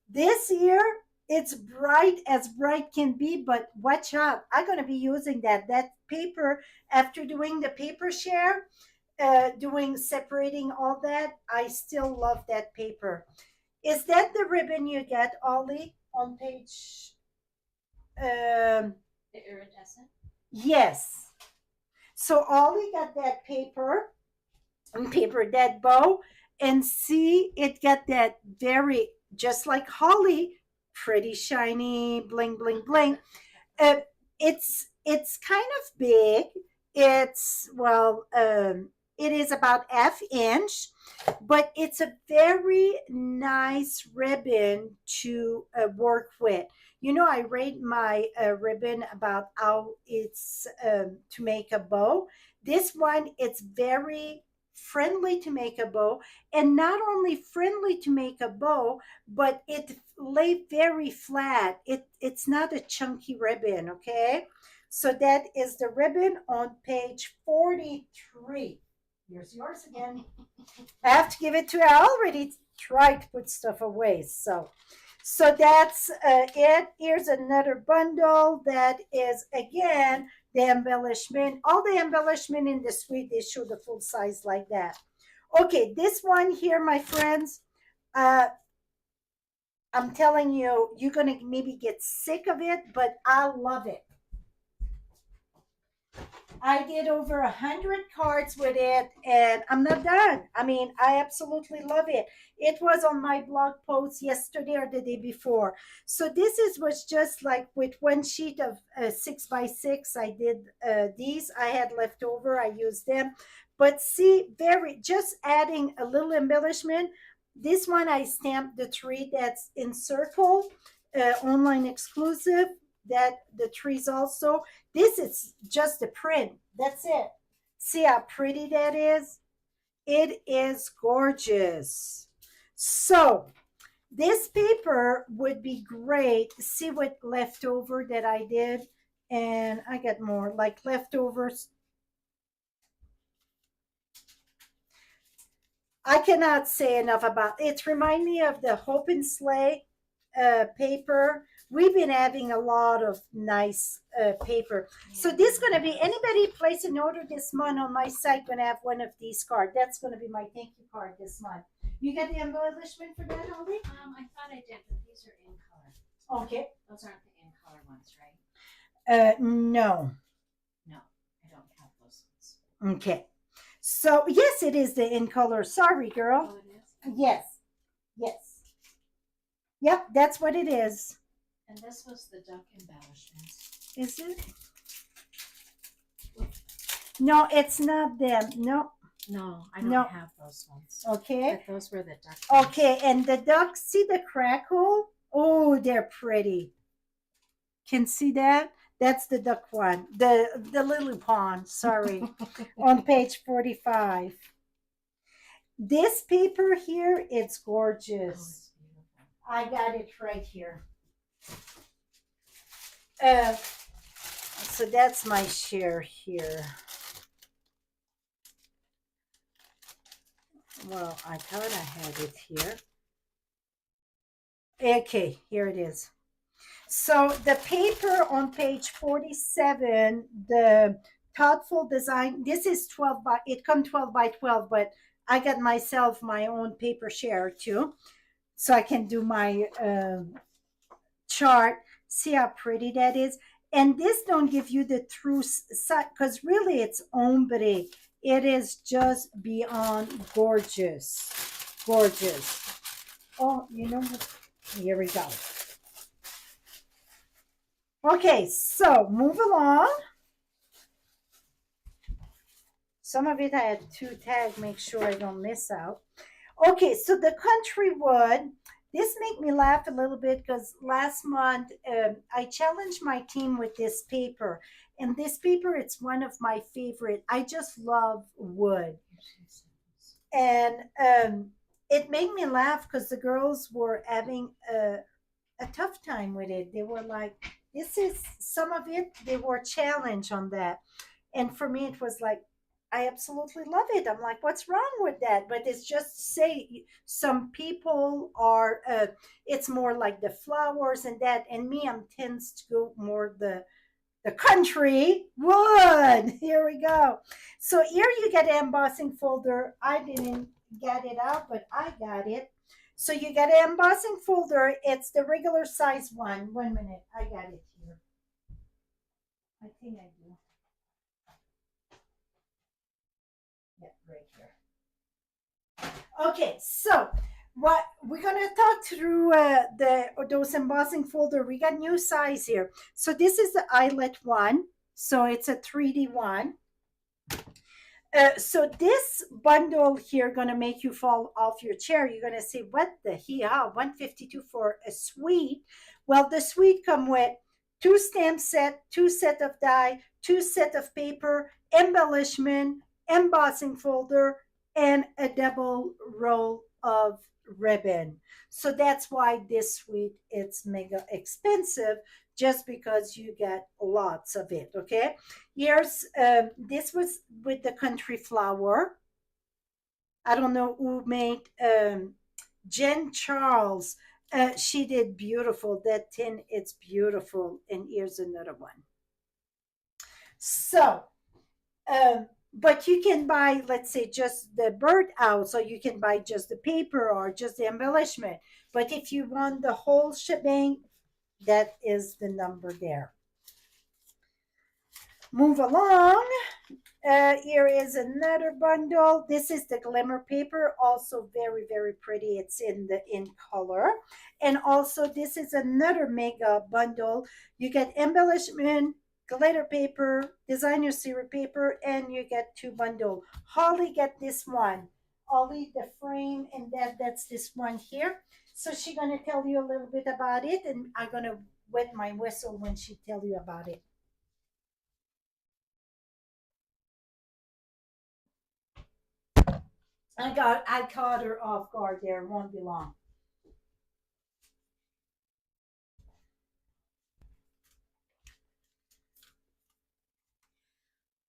This year, it's bright as bright can be, but watch out. I'm going to be using that paper after doing the paper share, doing separating all that. I still love that paper. Is that the ribbon you get, Ollie, on page? The iridescent. Yes. So Ollie got that paper and paper that bow, and see it got that very just like Holly, pretty shiny, bling bling bling. uh, it's kind of big. It's it is about F-inch, but it's a very nice ribbon to work with. You know, I rate my ribbon about how it's to make a bow. This one, it's very friendly to make a bow, and not only friendly to make a bow, but it lay very flat. It's not a chunky ribbon, okay? So that is the ribbon on page 43. Here's yours again. I have to give it to you. I already tried to put stuff away. So that's it. Here's another bundle that is again the embellishment. All the embellishment in the suite, they show the full size like that. Okay, this one here, my friends, uh, I'm telling you, you're going to maybe get sick of it, but I love it. I did over 100 cards with it, and I'm not done. I mean, I absolutely love it. It was on my blog post yesterday or the day before. So this is was just like with one sheet of 6x6. I did these. I had left over. I used them, but see, very just adding a little embellishment. This one I stamped the tree that's in circle, online exclusive. That the trees also, this is just a print. That's it. See how pretty that is? It is gorgeous. So, this paper would be great. See what leftover that I did? And I got more like leftovers. I cannot say enough about it. Remind me of the Hope and Slay paper. We've been having a lot of nice paper. So this is going to be anybody place an order this month on my site going to have one of these cards. That's going to be my thank you card this month. You got the embellishment for that, Holly? I thought I did, but these are in color. Okay. Those aren't the in color ones, right? No. No, I don't have those ones. Okay. So yes, it is the in color. Sorry, girl. Oh, it is? Yes. Yes. Yep, that's what it is. And this was the duck embellishments. Is it? No, it's not them. No. No, I don't No. have those ones. Okay. But those were the duck ones. Okay, and the ducks, see the crackle? Oh, they're pretty. Can see that? That's the duck one. The lily pond, sorry. On page 45. This paper here, it's Oh, gorgeous. it's beautiful. I got it right here. So that's my share here. Well, I thought I had it here. Okay, here it is. So the paper on page 47, the thoughtful design, this is 12 by, it come 12 by 12, but I got myself my own paper share too. So I can do my chart. See how pretty that is? And this don't give you the true side, because really it's ombre. It is just beyond gorgeous. Gorgeous. Oh, you know what? Here we go. Okay, so move along. Some of it I had to tag, make sure I don't miss out. Okay, so the country wood, this made me laugh a little bit because last month I challenged my team with this paper. And this paper, it's one of my favorite. I just love wood. And it made me laugh because the girls were having a tough time with it. They were like, this is some of it, they were challenged on that. And for me, it was like, I absolutely love it. I'm like, what's wrong with that? But it's just say some people are, it's more like the flowers and that. And me, I'm tends to go more the country wood. Here we go. So here you get an embossing folder. I didn't get it out, but I got it. So you get an embossing folder. It's the regular size one. 1 minute. I got it here. I think I do. Yeah, right here. Okay, so what we're gonna talk through the those embossing folder. We got new size here. So this is the eyelet one. So it's a 3D one. So this bundle here gonna make you fall off your chair. You're gonna say, "What the hell? 152 for a suite?" Well, the suite come with two stamp set, two set of die, two set of paper, embellishment, embossing folder, and a double roll of ribbon. So that's why this suite it's mega expensive, just because you get lots of it. Okay. Here's this was with the country flower. I don't know who made Jen Charles. She did beautiful. That tin, it's beautiful. And here's another one. So, but you can buy, let's say, just the bird out. So you can buy just the paper or just the embellishment. But if you want the whole shebang, that is the number there. Move along. Here is another bundle. This is the glimmer paper, also very, very pretty. It's in color. And also this is another mega bundle. You get embellishment, glitter paper, designer series paper, and you get two bundle. Holly get this one. Holly, the frame, and that's this one here. So she's gonna tell you a little bit about it, and I'm gonna wet my whistle when she tell you about it. I caught her off guard there. Won't be long.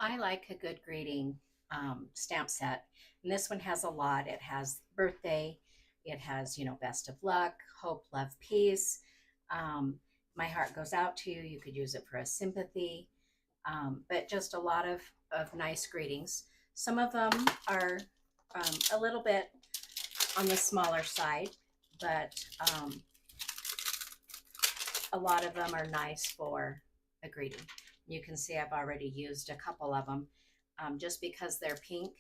I like a good greeting stamp set. And this one has a lot. It has birthday, it has, best of luck, hope, love, peace. Um, my heart goes out to you. You could use it for a sympathy, but just a lot of nice greetings. Some of them are a little bit on the smaller side, but a lot of them are nice for a greeting. You can see I've already used a couple of them. Just because they're pink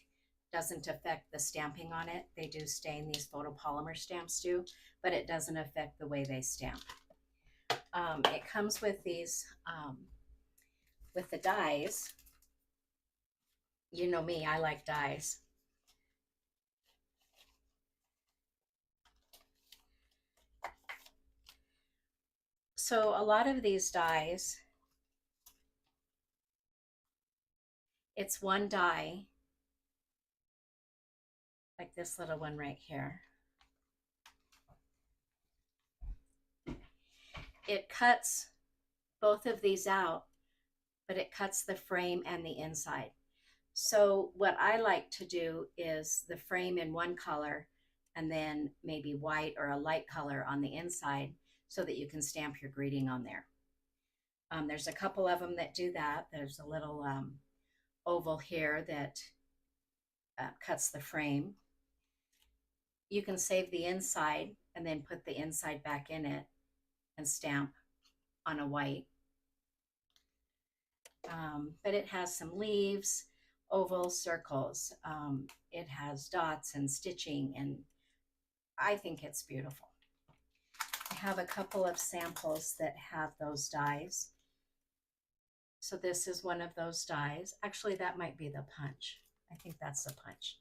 doesn't affect the stamping on it. They do stain, these photopolymer stamps do, but it doesn't affect the way they stamp. It comes with these, with the dies. You know me, I like dies. So a lot of these dies, it's one die, like this little one right here. It cuts both of these out, but it cuts the frame and the inside. So what I like to do is the frame in one color and then maybe white or a light color on the inside so that you can stamp your greeting on there. There's a couple of them that do that. There's a little oval here that cuts the frame. You can save the inside and then put the inside back in it and stamp on a white. But it has some leaves, oval circles. It has dots and stitching, and I think it's beautiful. I have a couple of samples that have those dies. So this is one of those dies. Actually, that might be the punch. I think that's the punch.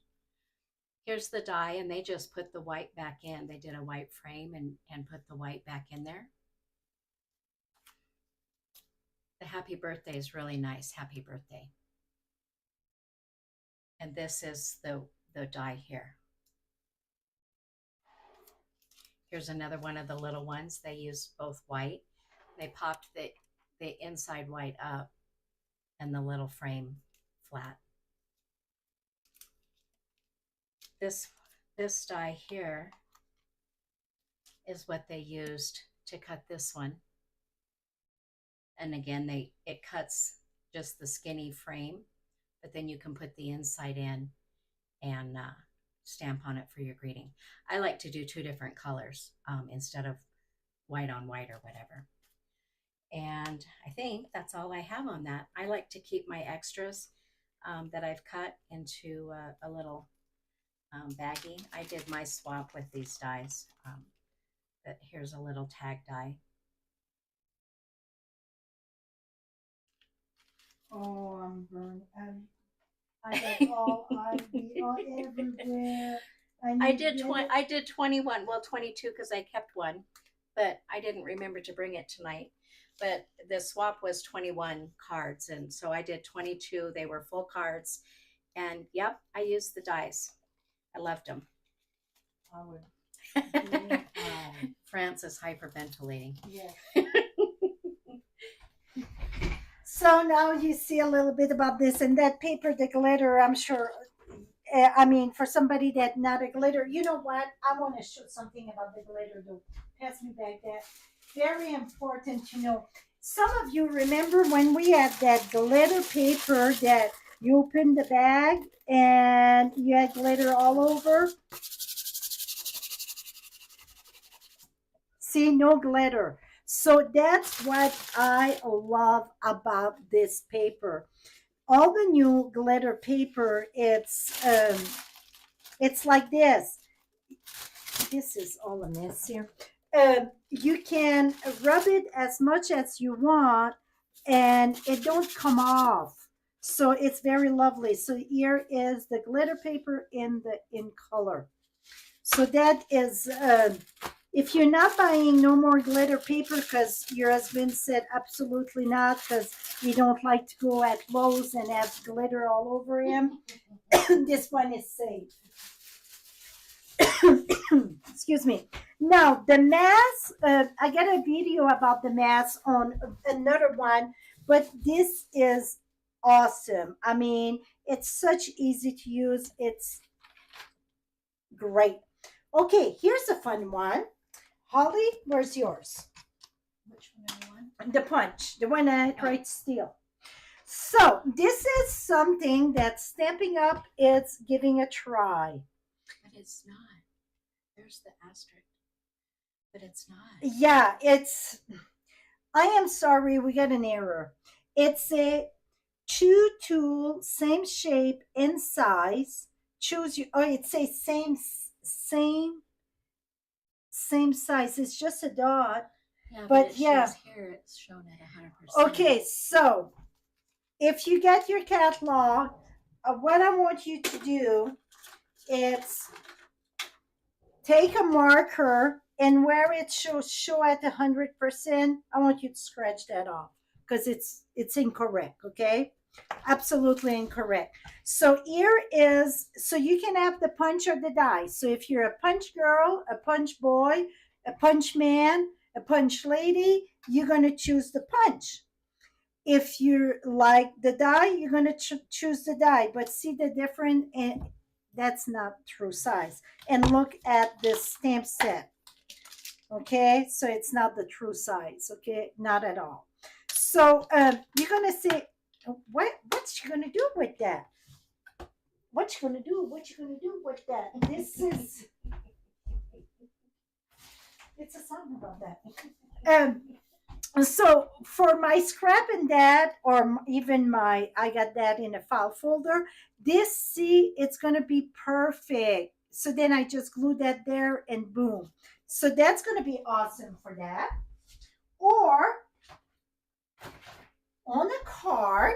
Here's the die, and they just put the white back in. They did a white frame and put the white back in there. The happy birthday is really nice. Happy birthday. And this is the die here. Here's another one of the little ones. They used both white. They popped the the inside white up and the little frame flat. This die here is what they used to cut this one. And again, it cuts just the skinny frame, but then you can put the inside in and stamp on it for your greeting. I like to do two different colors instead of white on white or whatever. And I think that's all I have on that. I like to keep my extras that I've cut into a little baggie. I did my swap with these dies. But here's a little tag die. Oh, I'm burned. I got all everywhere. I did 21. Well, 22 because I kept one, but I didn't remember to bring it tonight. But the swap was 21 cards, and so I did 22. They were full cards, and yep, I used the dice. I loved them. I would. France is hyperventilating. Yeah. So now you see a little bit about this, and that paper, the glitter, I'm sure, I mean, for somebody that not a glitter, you know what? I want to show something about the glitter though. Pass me back that. Very important to know. Some of you remember when we had that glitter paper that you opened the bag and you had glitter all over? See, no glitter. So that's what I love about this paper. All the new glitter paper, it's like this. This is all a mess here. You can rub it as much as you want, and it don't come off. So it's very lovely. So here is the glitter paper in color. So that is. If you're not buying no more glitter paper because your husband said absolutely not because he don't like to go at Lowe's and have glitter all over him, this one is safe. Excuse me. Now, the mask, I got a video about the mask on another one, but this is awesome. I mean, it's such easy to use. It's great. Okay, here's a fun one. Holly, where's yours? Which one do you want? The punch, the one I tried to steal. So this is something that Stampin' Up is giving a try. But it's not. There's the asterisk. But it's not. Yeah, it's. I am sorry, we got an error. It's a chew tool, same shape and size. Choose you. Oh, it says same size. It's just a dot. Yeah, but yeah. Here it's shown at 100%. Okay, so if you get your catalog, what I want you to do is take a marker and where it show at 100%, I want you to scratch that off because it's incorrect. Okay, absolutely incorrect. So here is, so you can have the punch or the die. So if you're a punch girl, a punch boy, a punch man, a punch lady, you're going to choose the punch. If you like the die, you're going to choose the die. But see the difference, and that's not true size. And look at this stamp set. Okay, so it's not the true size. Okay, not at all. So you're going to say, what's you going to do with that? What you going to do? What you going to do with that? This is, it's a song about that. So for my scrapping that, or even I got that in a file folder, this, see, it's going to be perfect. So then I just glue that there and boom. So that's going to be awesome for that. Or on a card,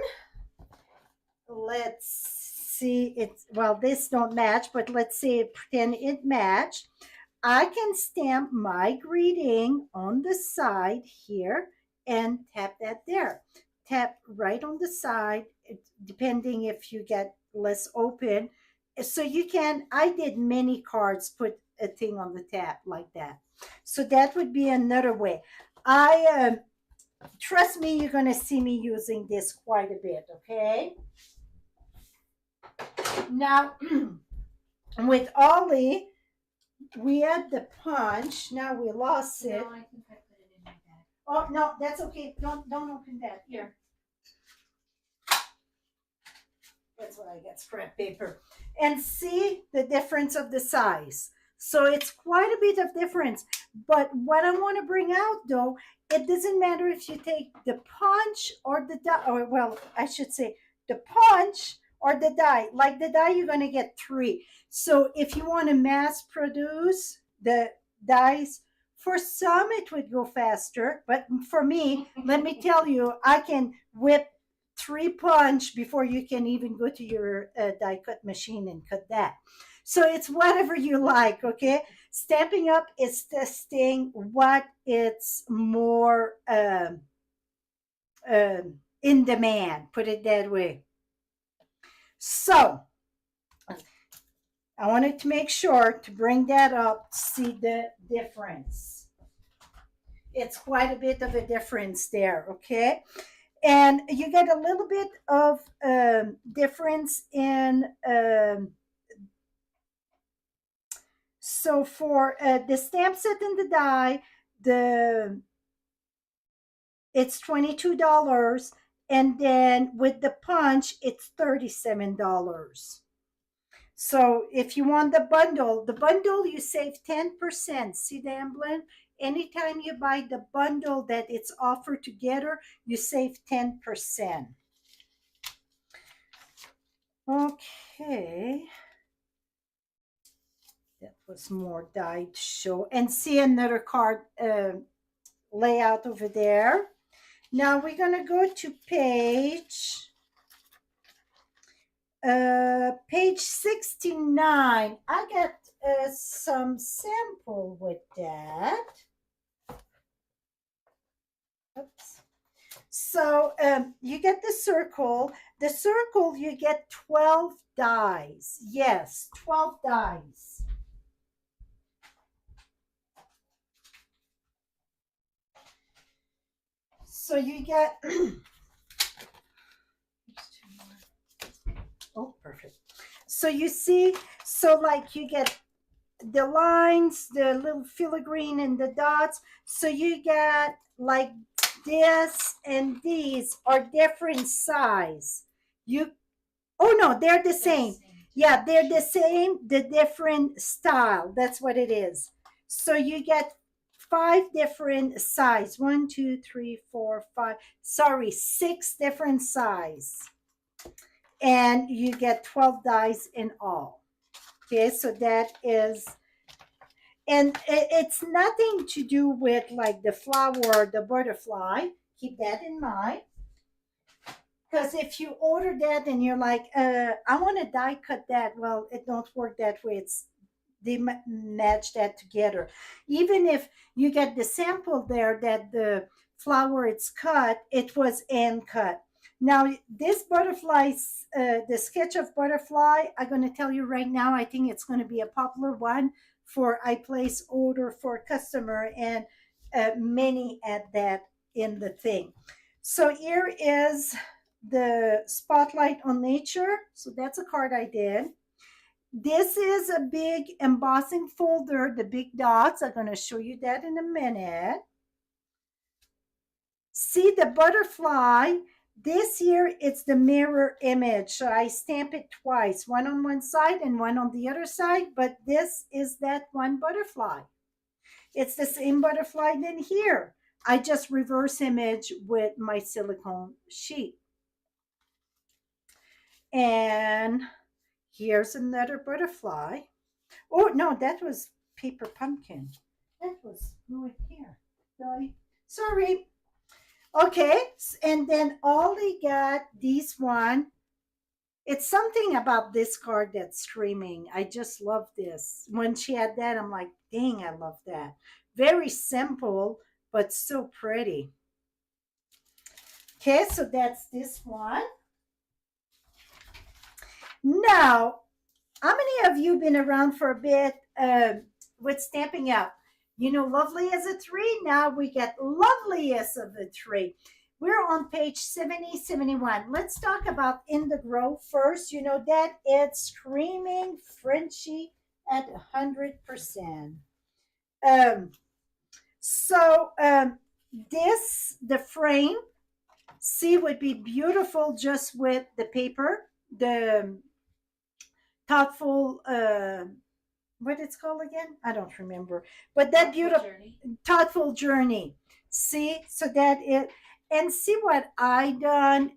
let's see, it's, well, this don't match, but let's say pretend it matched. I can stamp my greeting on the side here and tap that there. Tap right on the side, depending if you get less open. So you can, I did many cards, put a thing on the tab like that. So that would be another way. trust me, you're going to see me using this quite a bit, okay? Now, with Ollie, we had the punch. Now we lost it. No, I think I put it in my bag. Oh, no, that's okay. Don't open that. Here. That's why I got scrap paper. And see the difference of the size. So it's quite a bit of difference. But what I want to bring out though, it doesn't matter if you take the punch or the die, or well, I should say the punch or the die. Like the die, you're going to get three. So if you want to mass produce the dies, for some it would go faster. But for me, let me tell you, I can whip three punch before you can even go to your die cut machine and cut that. So it's whatever you like, okay? Stamping Up is testing what it's more in demand, put it that way. So I wanted to make sure to bring that up, see the difference. It's quite a bit of a difference there, okay? And you get a little bit of difference in so for the stamp set and the die, the it's $22, and then with the punch it's $37. So if you want the bundle you save 10%. See the emblem? Anytime you buy the bundle that it's offered together, you save 10%. Okay. That was more die to show. And see another card layout over there. Now we're going to go to page 69. I got some sample with that. Oops. So you get the circle. The circle, you get 12 dies. Yes, 12 dies. So you get, oh, perfect. So you see, so like you get the lines, the little filigree and the dots. So you get like this and these are different size. You, oh no, they're the same. Yeah, they're the same, the different style. That's what it is. So you get five different size. One, two, three, four, five. Sorry, six different size. And you get 12 dies in all. Okay, so that is, and it's nothing to do with like the flower, the butterfly. Keep that in mind. Because if you order that and you're like, I want to die cut that, well, it don't work that way. It's they match that together. Even if you get the sample there that the flower it's cut, it was hand cut. Now this butterflies, the sketch of butterfly, I'm going to tell you right now, I think it's going to be a popular one for I place order for customer, and many add that in the thing. So here is the spotlight on nature. So that's a card I did. This is a big embossing folder, the big dots. I'm going to show you that in a minute. See the butterfly? This year it's the mirror image. So I stamp it twice, one on one side and one on the other side. But this is that one butterfly. It's the same butterfly than here. I just reverse image with my silicone sheet. And here's another butterfly. Oh, no, that was paper pumpkin. That was right here. Sorry. Okay, and then Ollie got this one. It's something about this card that's screaming. I just love this. When she had that, I'm like, dang, I love that. Very simple, but so pretty. Okay, so that's this one. Now, how many of you been around for a bit with Stamping Up? You know, lovely as a tree. Now we get loveliest of the tree. We're on page 70, 71. Let's talk about In the Grove first. You know that it's screaming Frenchy at 100%. Um, so this, the frame, see, would be beautiful just with the paper, the thoughtful, what it's called again? I don't remember. But that beautiful journey. thoughtful journey. See, so that it, and see what I done.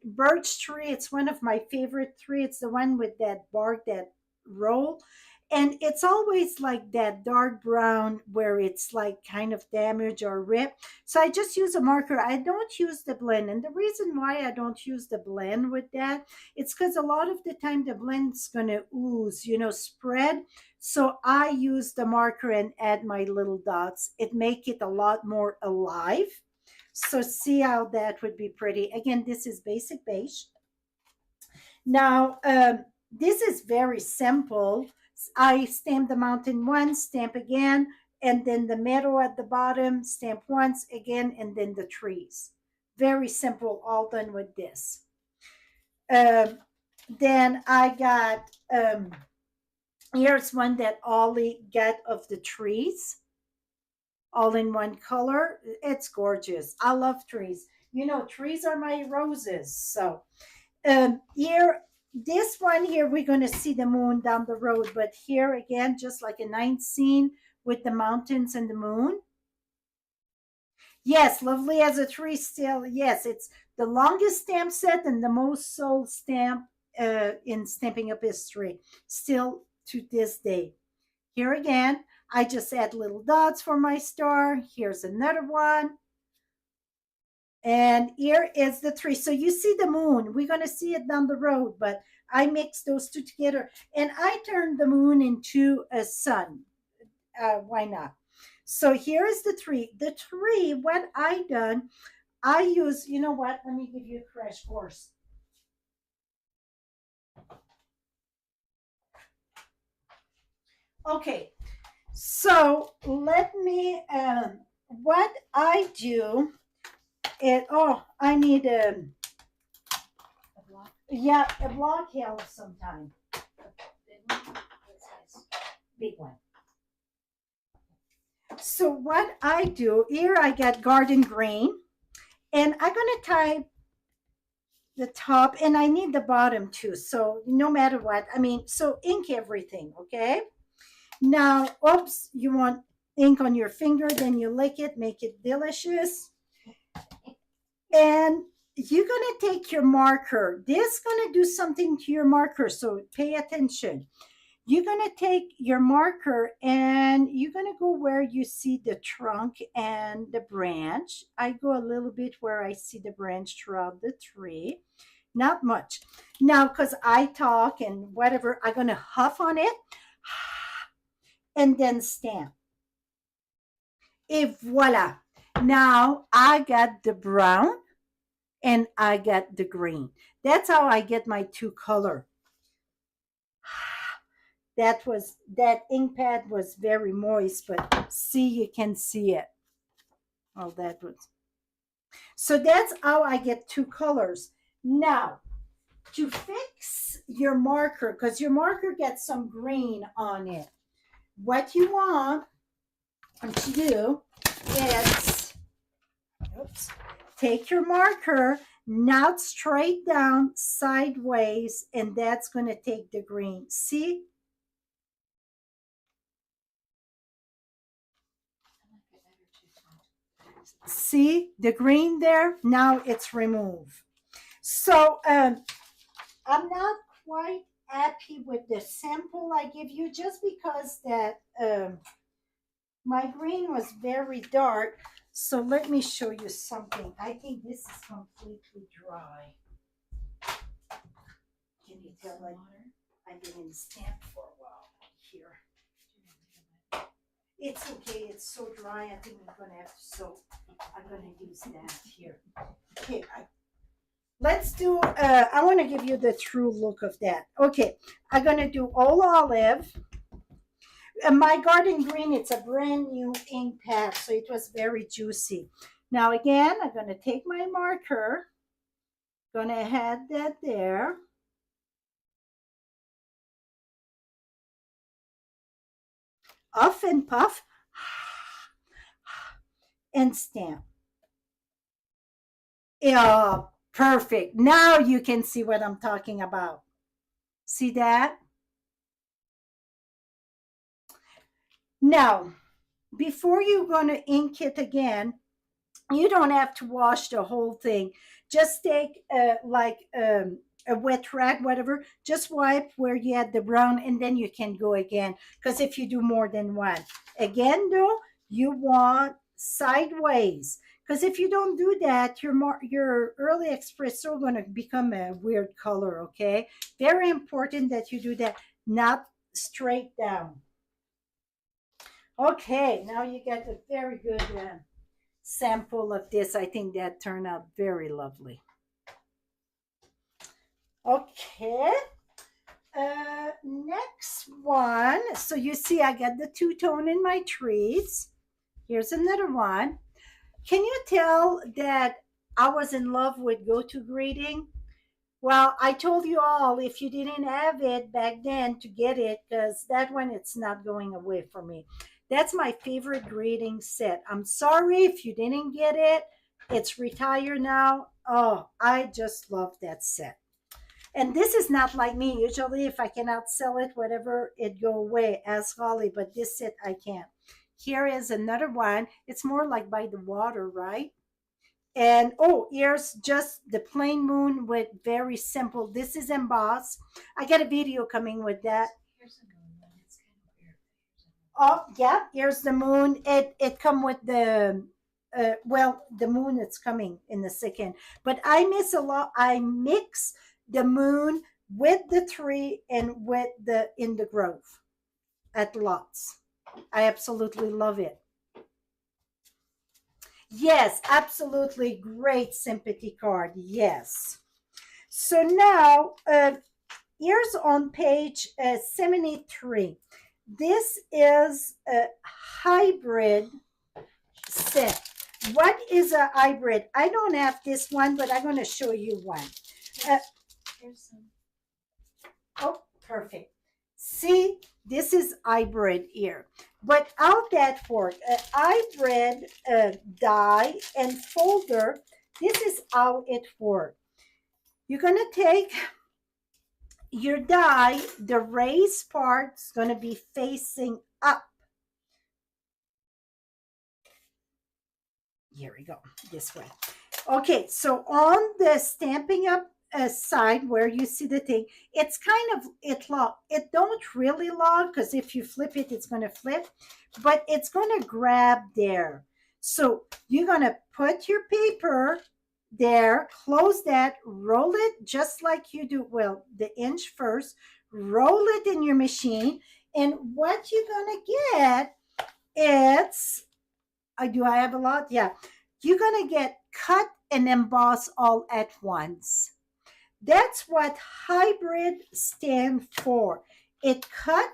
Birch tree. It's one of my favorite tree. It's the one with that bark that roll, and it's always like that dark brown where it's like kind of damaged or ripped. So I just use a marker. I don't use the blend, and the reason why I don't use the blend with that, it's because a lot of the time the blend's gonna ooze, you know, spread. So I use the marker and add my little dots. It make it a lot more alive. So see how that would be pretty. Again, this is basic beige. Now, this is very simple. I stamp the mountain once, stamp again, and then the meadow at the bottom, stamp once again, and then the trees. Very simple, all done with this. Um, then I got, here's one that Ollie got of the trees, all in one color. It's gorgeous. I love trees. You know, trees are my roses. So here, this one here, we're going to see the moon down the road, but here again, just like a night scene with the mountains and the moon. Yes, lovely as a tree still. Yes, it's the longest stamp set and the most sold stamp in Stamping Up history, still to this day. Here again, I just add little dots for my star. Here's another one. And here is the tree. So you see the moon. We're going to see it down the road, but I mix those two together. And I turned the moon into a sun. Why not? So here is the tree. The tree, what I done, I use, you know what? Let me give you a crash course. Okay, so let me, what I do, it, oh, I need A block. yeah, a block helps sometime. Big one. What size? Big one. So what I do, here I got garden green, and I'm gonna tie the top, and I need the bottom too. So no matter what, I mean, so ink everything, okay? Now, oops, you want ink on your finger, then you lick it, make it delicious. And you're gonna take your marker. This is gonna do something to your marker, so pay attention. You're going to take your marker and you're going to go where you see the trunk and the branch. I go a little bit where I see the branch throughout the tree, not much. Now, because I talk and whatever, I'm going to huff on it and then stamp. Et voila. Now I got the brown and I got the green. That's how I get my two color. That ink pad was very moist, but see, you can see it. Oh, that was, so that's how I get two colors. Now, to fix your marker, because your marker gets some green on it, what you want to do is, oops, take your marker, not straight down, sideways, and that's going to take the green. See? See the green there? Now it's removed. So I'm not quite happy with the sample I give you just because that my green was very dark. So let me show you something. I think this is completely dry. Can you tell that I've been in stamp for a while here? It's okay. It's so dry. I think I'm gonna have to soak. I'm gonna use that here. Okay. Let's do. I want to give you the true look of that. Okay. I'm gonna do all olive. My garden green, it's a brand new ink pad, so it was very juicy. Now again, I'm going to take my marker, going to add that there. Puff and puff and stamp. Yeah, perfect. Now you can see what I'm talking about. See that? Now, before you're going to ink it again, you don't have to wash the whole thing. Just take a wet rag, whatever, just wipe where you had the brown, and then you can go again, because if you do more than one again though, you want sideways, because if you don't do that, your early espresso going to become a weird color. Okay, very important that you do that, not straight down. Okay, now you get a very good sample of this. I think that turned out very lovely. Okay. Next one. So you see, I got the two-tone in my trees. Here's another one. Can you tell that I was in love with go-to grading? Well, I told you all, if you didn't have it back then, to get it, because that one, it's not going away for me. That's my favorite grading set. I'm sorry if you didn't get it. It's retired now. Oh, I just love that set. And this is not like me. Usually, if I cannot sell it, whatever, it go away. Ask Holly, but this set I can't. Here is another one. It's more like by the water, right? And oh, here's just the plain moon with very simple. This is embossed. I got a video coming with that. Oh yeah, here's the moon. It come with the well, the moon. It's coming in the second. But I miss a lot. I mix the moon with the tree and with the in the grove at lots. I absolutely love it. Yes, absolutely great sympathy card. Yes. So now, here's on page 73. This is a hybrid set. What is a hybrid? I don't have this one, but I'm going to show you one. Here's some. Oh, perfect. See, this is hybrid here. But how that work? A hybrid die and folder, this is how it works. You're going to take your die, the raised part is going to be facing up. Here we go, this way. Okay, so on the Stampin' Up side where you see the thing, it's kind of, it don't really log, because if you flip it, it's going to flip, but it's going to grab there. So you're going to put your paper there, close that, roll it just like you do, well, the inch first, roll it in your machine, and what you're going to get, it's, do I have a lot? Yeah. You're going to get cut and emboss all at once. That's what hybrid stand for. It cut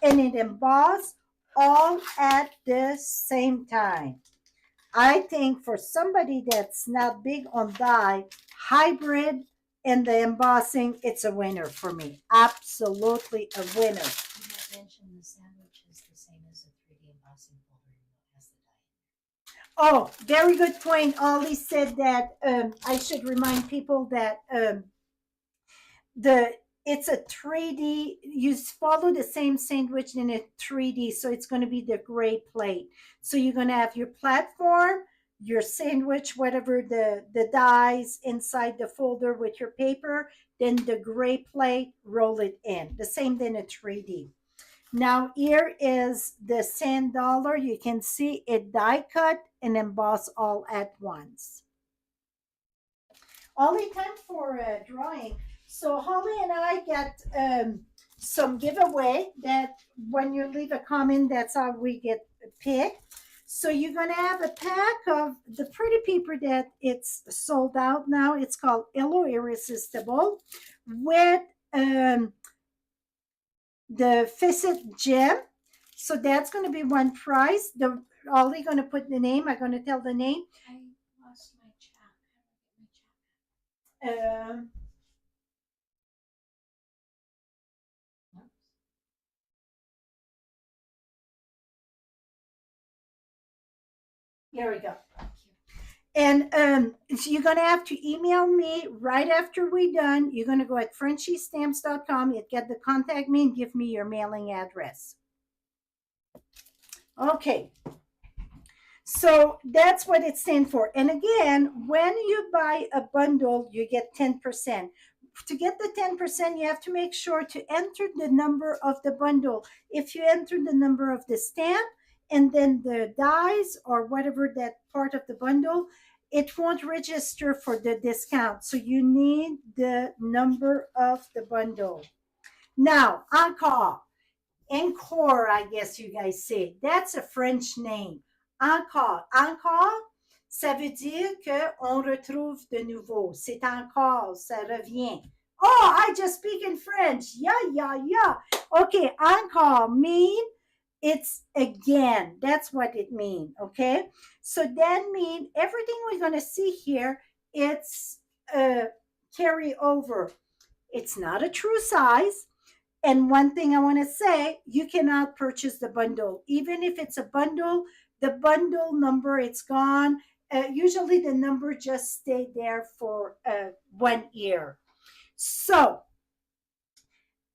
and it emboss all at the same time. I think for somebody that's not big on die, hybrid and the embossing, it's a winner for me. Absolutely a winner. You might mention the sandwich is the same as a 3D embossing folder as the die. Oh, very good point. Ollie said that I should remind people that it's a 3D. You follow the same sandwich in a 3D, so it's going to be the gray plate. So you're going to have your platform, your sandwich, whatever the dies inside the folder with your paper, then the gray plate, roll it in. The same than a 3D. Now here is the sand dollar. You can see it die cut and emboss all at once. Only time for drawing. So Holly and I got some giveaway that when you leave a comment, that's how we get picked. So you're going to have a pack of the pretty paper that it's sold out now. It's called Hello Irresistible with the Facet Gem. So that's going to be one price. The Ollie going to put the name. I'm going to tell the name. I lost my chat. Um, here we go. And so you're going to have to email me right after we're done. You're going to go at frenchiestamps.com. You get the contact me and give me your mailing address. Okay. So that's what it stands for. And again, when you buy a bundle, you get 10%. To get the 10%, you have to make sure to enter the number of the bundle. If you enter the number of the stamp and then the dies or whatever that part of the bundle, it won't register for the discount. So you need the number of the bundle. Now, encore. Encore, I guess you guys say. That's a French name. Encore. Encore, ça veut dire qu'on retrouve de nouveau. C'est encore, ça revient. Oh, I just speak in French. Yeah, yeah, yeah. Okay, encore mean it's again. That's what it means. Okay. So that means everything we're going to see here, it's carry over. It's not a true size. And one thing I want to say, you cannot purchase the bundle. Even if it's a bundle, the bundle number, it's gone. Usually the number just stayed there for 1 year. So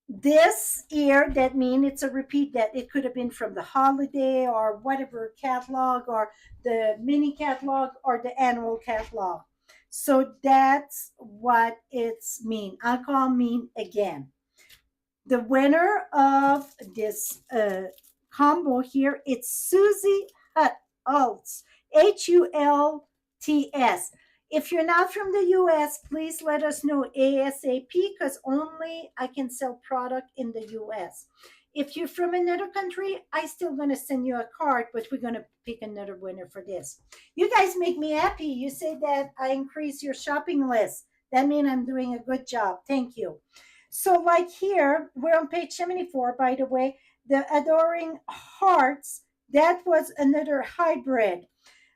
this year, that means it's a repeat, that it could have been from the holiday or whatever catalog or the mini catalog or the annual catalog. So that's what it's mean. Encore mean again. The winner of this combo here, it's Susie Hults, Hults. If you're not from the US, please let us know ASAP, because only I can sell product in the US. If you're from another country, I still gonna send you a card, but we're gonna pick another winner for this. You guys make me happy. You say that I increase your shopping list. That means I'm doing a good job. Thank you. So, like here, we're on page 74, by the way, the Adoring Hearts, that was another hybrid.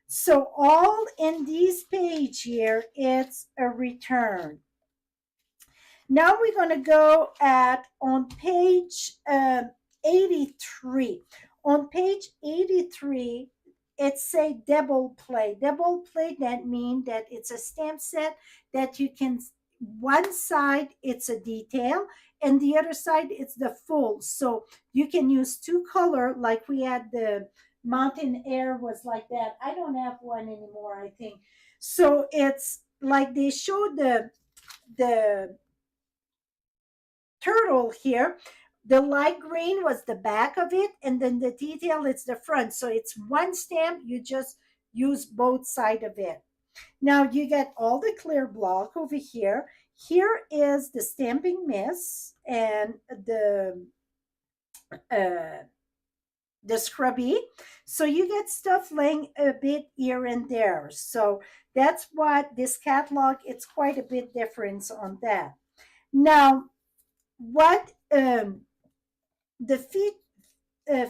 So, all in this page here, it's a return. Now we're going to go at on page 83. On page 83, it's a double play. Double play, that means that it's a stamp set that you can, one side it's a detail and the other side it's the full. So you can use two color, like we had the mountain air was like that. I don't have one anymore, I think. So it's like they showed the turtle here. The light green was the back of it, and then the detail it's the front. So it's one stamp, you just use both side of it. Now you get all the clear block over here. Here is the stamping mist and uh, the scrubby. So you get stuff laying a bit here and there. So that's what this catalog, it's quite a bit difference on that. Now, what the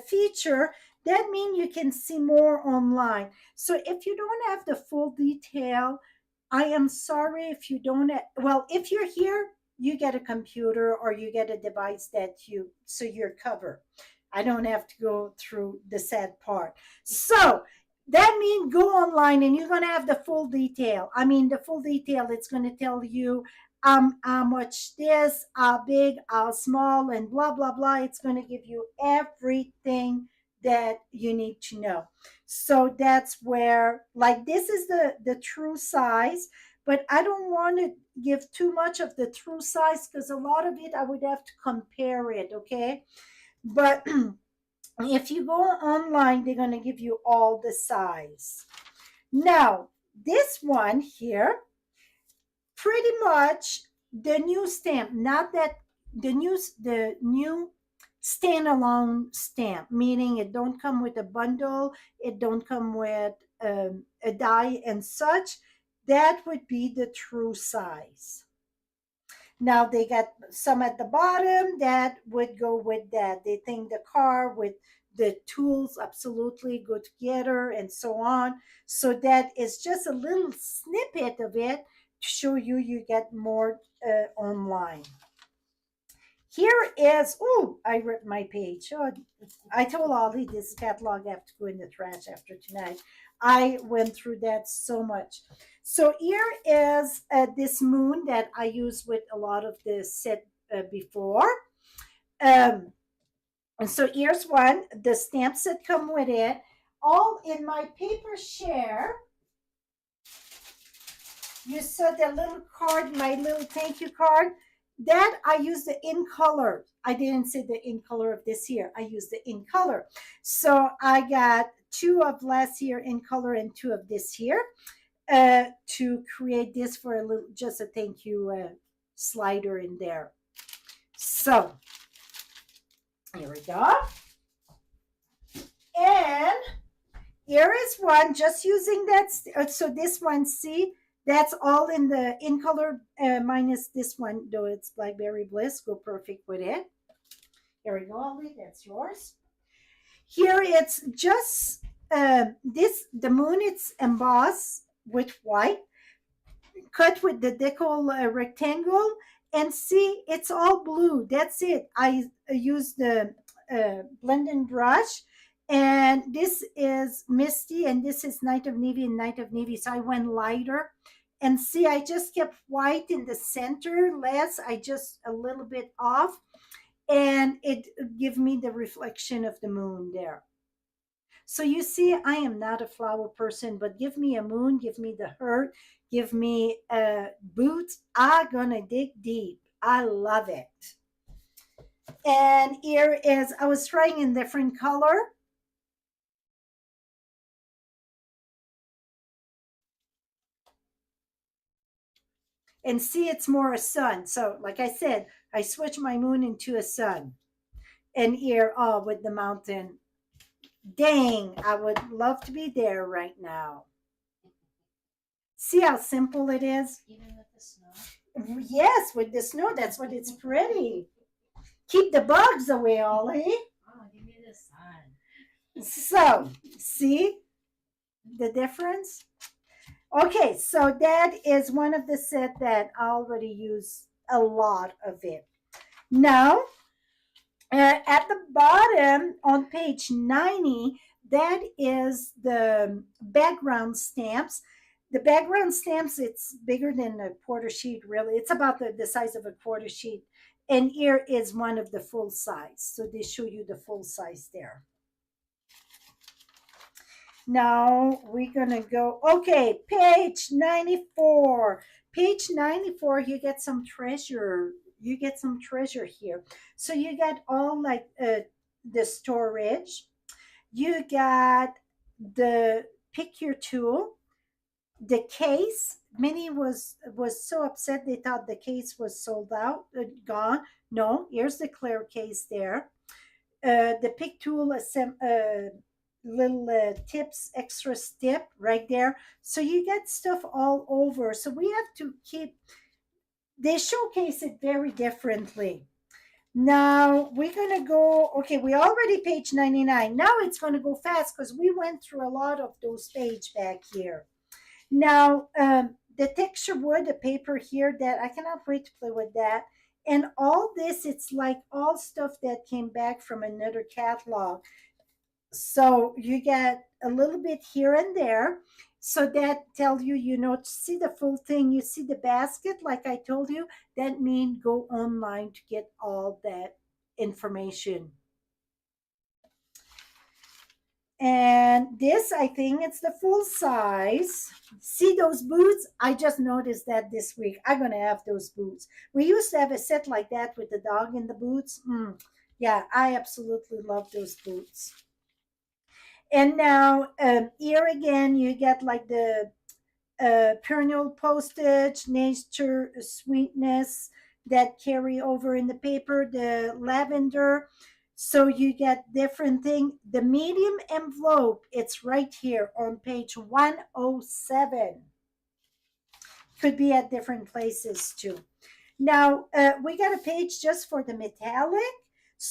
feature, that means you can see more online. So if you don't have the full detail, I am sorry if you don't well, if you're here, you get a computer or you get a device that you, so you're covered. I don't have to go through the sad part. So that means go online and you're going to have the full detail. I mean, the full detail, it's going to tell you how much this, how big, how small, and blah, blah, blah. It's going to give you everything that you need to know. So that's where, like, this is the true size, but I don't want to give too much of the true size because a lot of it I would have to compare it, okay? But if you go online, they're going to give you all the size. Now, this one here, pretty much the new stamp, not that the new standalone stamp, meaning it don't come with a bundle, it don't come with a die and such. That would be the true size. Now they got some at the bottom that would go with that. They think the car with the tools absolutely go together and so on. So that is just a little snippet of it to show you you get more online. Here is, oh, I ripped my page. Oh, I told Ollie this catalog have to go in the trash after tonight. I went through that so much. So here is this moon that I use with a lot of the set before. Um, and so here's one, the stamps that come with it, all in my paper share. You saw the little card, my little thank you card. That I use the in color. I didn't say the in color of this year. I used the in color. So I got two of last year in color and two of this year to create this for a little, just a thank you slider in there. So here we go. And here is one just using that. So this one, see, that's all in the in color minus this one, though it's Blackberry Bliss. Go perfect with it. Here we go, Ollie. That's yours. Here it's just this, the moon, it's embossed with white, cut with the decal rectangle, and see, it's all blue. That's it. I use the blending brush, and this is Misty, and this is Night of Navy and Night of Navy. So I went lighter, and see, I just kept white in the center less. I just a little bit off, and it give me the reflection of the moon there. So you see, I am not a flower person, but give me a moon, give me the hurt, give me boots. I'm gonna dig deep. I love it. And here is, I was trying in different color. And see, it's more a sun. So like I said, I switch my moon into a sun. And here, oh, with the mountain. Dang, I would love to be there right now. See how simple it is? Even with the snow? Yes, with the snow, that's what it's pretty. Keep the bugs away, Ollie. Oh, give me the sun. So, see the difference? Okay, so that is one of the set that I already use a lot of it. Now, at the bottom on page 90, that is the background stamps. The background stamps, it's bigger than a quarter sheet, really. It's about the size of a quarter sheet. And here is one of the full size. So they show you the full size there. Now we're gonna go, okay, page 94. Page 94, you get some treasure. You get some treasure here. So you got all like the storage. You got the pick your tool, the case. Many was so upset they thought the case was sold out, gone. No, here's the clear case there. The pick tool, little tips, extra step right there. So you get stuff all over. So we have to keep. They showcase it very differently. Now we're gonna go. Okay, we already page 99. Now it's gonna go fast because we went through a lot of those page back here. Now, the texture wood, the paper here, that I cannot wait to play with that. And all this, it's like all stuff that came back from another catalog. So you get a little bit here and there. So that tell you, to see the full thing, you see the basket, like I told you, that means go online to get all that information. And this, I think it's the full size. See those boots? I just noticed that this week. I'm going to have those boots. We used to have a set like that with the dog in the boots. Yeah, I absolutely love those boots. And now here again, you get like the perennial postage, nature sweetness that carry over in the paper, the lavender. So you get different thing. The medium envelope, it's right here on page 107. Could be at different places too. Now we got a page just for the metallic.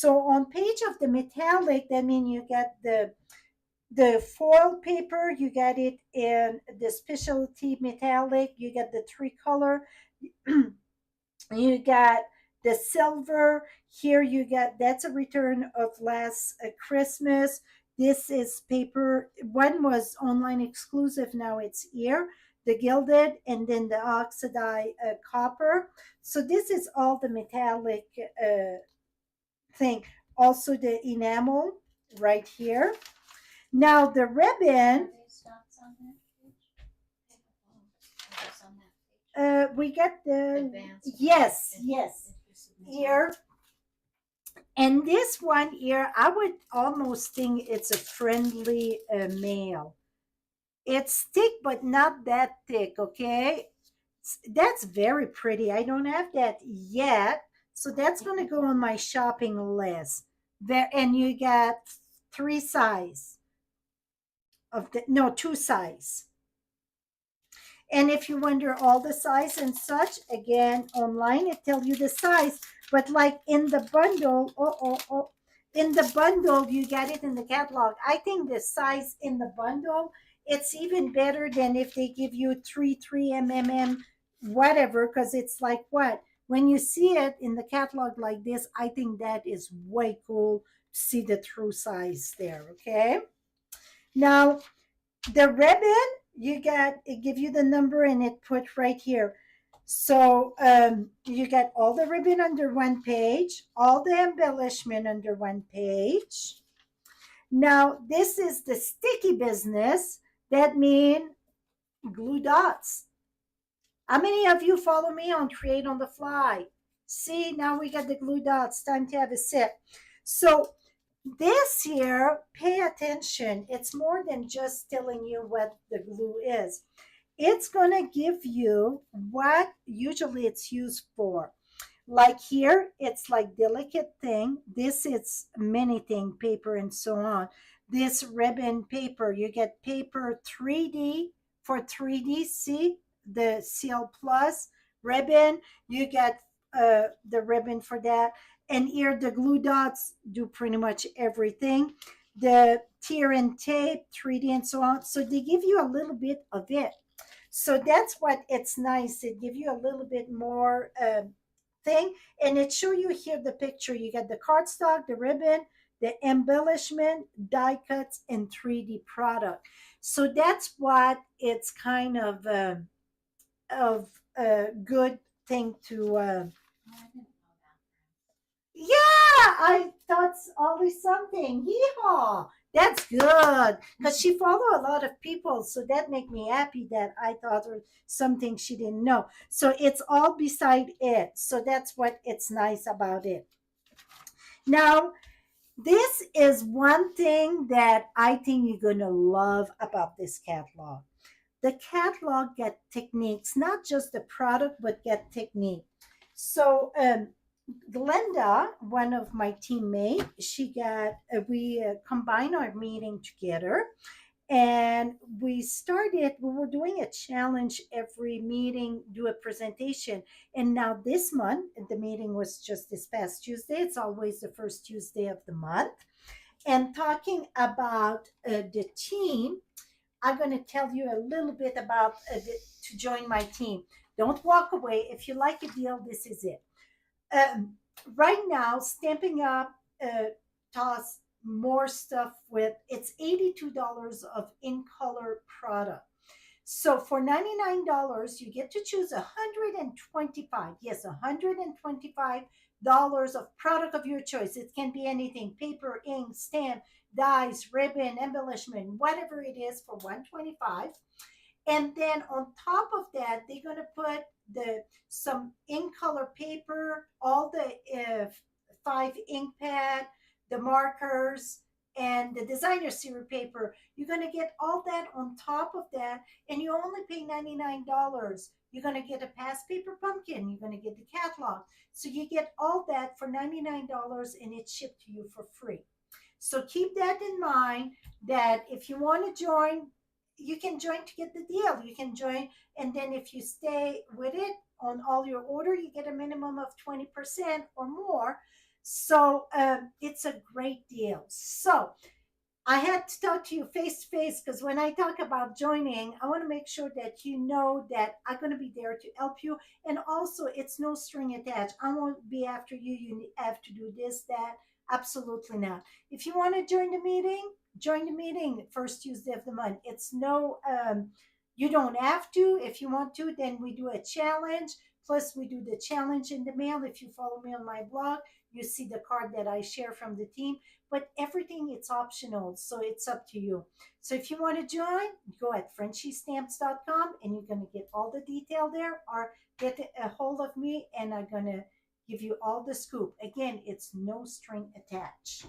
So on page of the metallic, that means you get the foil paper, you get it in the specialty metallic, you get the three color, you got the silver. Here you get, that's a return of last Christmas. This is paper. One was online exclusive, now it's here. The gilded and then the oxidized copper. So this is all the metallic thing. Also the enamel right here. Now the ribbon, we get the yes, yes, here. And this one here, I would almost think it's a friendly mail. It's thick, but not that thick. Okay, that's very pretty. I don't have that yet, so that's gonna go on my shopping list. There, and you got three size of the no two size. And if you wonder all the size and such, again, online it tell you the size. But like in the bundle, in the bundle, you get it in the catalog. I think the size in the bundle, it's even better than if they give you 3 mm, whatever, because it's like what? When you see it in the catalog like this, I think that is way cool to see the true size there, okay? Now, the ribbon, you got it give you the number and it put right here. So you get all the ribbon under one page, all the embellishment under one page. Now this is the sticky business. That mean glue dots. How many of you follow me on Create on the Fly? See, now we got the glue dots. Time to have a sip. So this here, pay attention. It's more than just telling you what the glue is. It's going to give you what usually it's used for. Like here, it's like delicate thing. This is many thing, paper and so on. This ribbon paper, you get paper 3D for 3D. See the CL Plus ribbon. You get the ribbon for that. And here the glue dots do pretty much everything. The tear and tape, 3D and so on. So they give you a little bit of it. So that's what it's nice. It give you a little bit more thing, and it show you here the picture. You get the cardstock, the ribbon, the embellishment, die cuts, and 3D product. So that's what it's kind of a good thing to. Yeah, I thought always something. Yeehaw! That's good because she follow a lot of people, so that make me happy that I thought her something she didn't know. So it's all beside it. So that's what it's nice about it. Now, this is one thing that I think you're gonna love about this catalog. The catalog get techniques, not just the product, but get technique. So Glenda, one of my teammates, she got we combined our meeting together, and we were doing a challenge every meeting, do a presentation. And now this month, the meeting was just this past Tuesday. It's always the first Tuesday of the month. And talking about the team, I'm going to tell you a little bit about to join my team. Don't walk away. If you like a deal, this is it. Um, right now, Stamping Up toss more stuff with it's $82 of in color product. So for $99, you get to choose 125. Yes, $125 of product of your choice. It can be anything: paper, ink, stamp, dies, ribbon, embellishment, whatever it is for 125. And then on top of that, they're going to put the some ink color paper, all the 5 ink pad, the markers, and the designer series paper. You're going to get all that on top of that, and you only pay $99. You're going to get a past paper pumpkin. You're going to get the catalog. So you get all that for $99, and it's shipped to you for free. So keep that in mind, that if you want to join, you can join to get the deal. You can join, and then if you stay with it on all your order, you get a minimum of 20% or more. So it's a great deal. So I had to talk to you face to face because when I talk about joining, I want to make sure that you know that I'm going to be there to help you. And also, it's no string attached. I won't be after you. You have to do this, that. Absolutely not. If you want to join the meeting first Tuesday of the month. It's no, you don't have to. If you want to, then we do a challenge. Plus, we do the challenge in the mail. If you follow me on my blog, you see the card that I share from the team, but everything it's optional, so it's up to you. So if you want to join, go at frenchiestamps.com and you're going to get all the detail there, or get a hold of me and I'm going to give you all the scoop. Again, it's no string attached.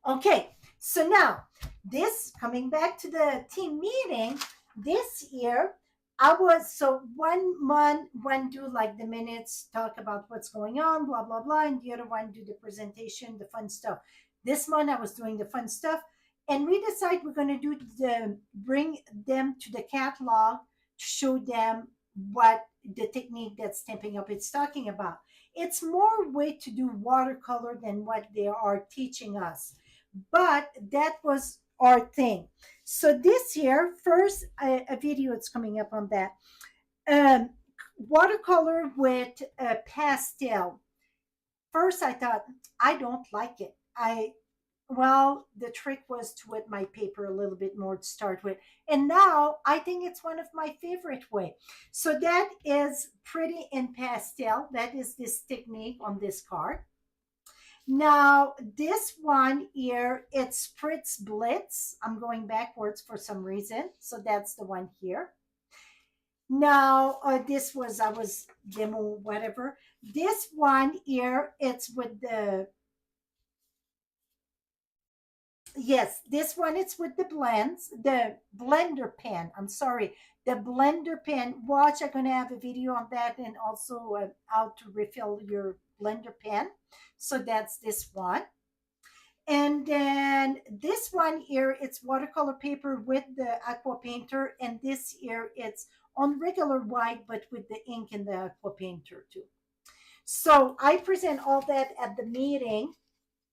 Okay, so now this, coming back to the team meeting this year, I was, so one month one do like the minutes, talk about what's going on, blah blah blah, and the other one do the presentation, the fun stuff. This month I was doing the fun stuff, and we decide we're going to do the, bring them to the catalog to show them what the technique that Stamping Up is talking about. It's more way to do watercolor than what they are teaching us, but that was our thing. So this year, first a video is coming up on that. Um, Watercolor with pastel. First, I thought I don't like it. Well, the trick was to wet my paper a little bit more to start with, and now I think it's one of my favorite way. So that is pretty in pastel. That is this technique on this card. Now, this one here, it's Spritz Blitz. I'm going backwards for some reason. So that's the one here. Now, this was, I was demo, whatever. This one here, it's with the, yes, this one, it's with the blends, the blender pen. I'm sorry, the blender pen. Watch, I'm going to have a video on that, and also how to refill your blender pen. So that's this one. And then this one here, it's watercolor paper with the aqua painter. And this here, it's on regular white, but with the ink in the aqua painter too. So I present all that at the meeting.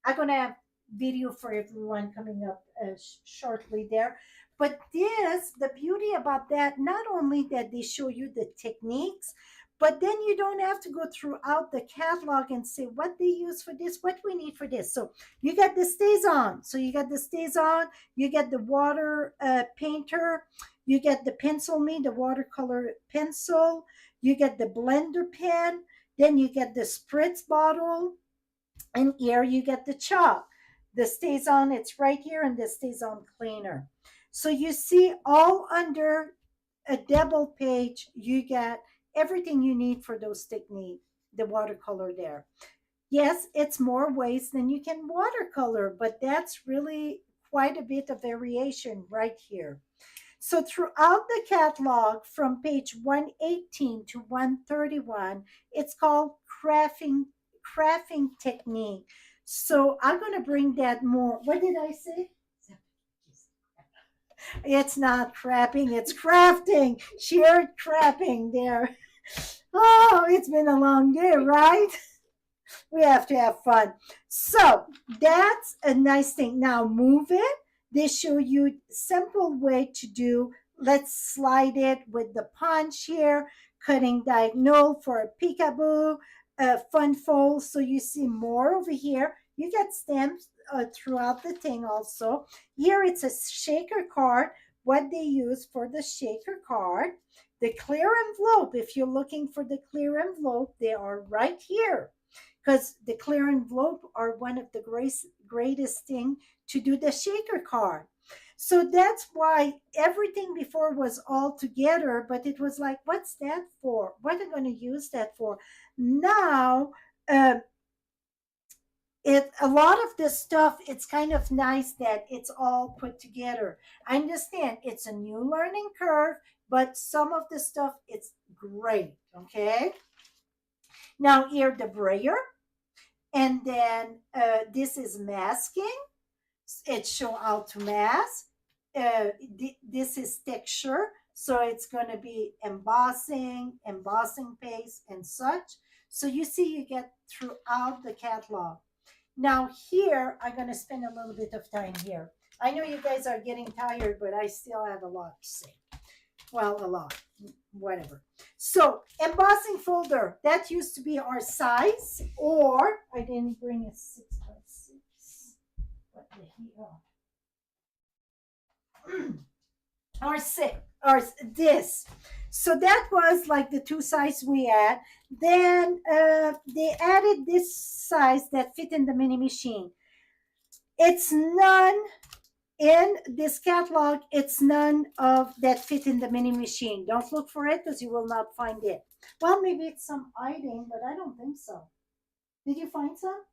I'm going to have video for everyone coming up shortly there. But this, the beauty about that, not only that they show you the techniques, but then you don't have to go throughout the catalog and say what they use for this, what we need for this. So you got the stays on. So you got the stays on, you get the water painter, you get the pencil me, the watercolor pencil, you get the blender pen, then you get the spritz bottle, and here you get the chalk. The stays on, it's right here, and the stays on cleaner. So you see all under a double page, you get everything you need for those techniques, the watercolor there. Yes, it's more ways than you can watercolor, but that's really quite a bit of variation right here. So throughout the catalog from page 118 to 131, it's called crafting technique. So I'm going to bring that more. What did I say? It's not crapping, it's crafting. Sheer crapping there. Oh, it's been a long day, right? We have to have fun. So that's a nice thing. Now move it. They show you simple way to do. Let's slide it with the punch here, cutting diagonal for a peekaboo, a fun fold. So you see more over here. You get stamps throughout the thing also. Here it's a shaker card, what they use for the shaker card. The clear envelope, if you're looking for the clear envelope, they are right here, because the clear envelope are one of the greatest thing to do the shaker card. So that's why everything before was all together, but it was like, what's that for? What am I going to use that for? Now, uh, a lot of this stuff, it's kind of nice that it's all put together. I understand it's a new learning curve, but some of the stuff, it's great. Okay. Now here the brayer, and then this is masking. It show how to mask. This is texture, so it's going to be embossing paste and such. So you see, you get throughout the catalog. Now here, I'm going to spend a little bit of time here. I know you guys are getting tired, but I still have a lot to say. Well, a lot, whatever. So embossing folder, that used to be our size, or I didn't bring a 6x6. What the hell? Or six, or this. So that was like the two size we had. Then they added this size that fit in the mini machine. It's none in this catalog. It's none of that fit in the mini machine. Don't look for it because you will not find it. Well, maybe it's some item, but I don't think so. Did you find some?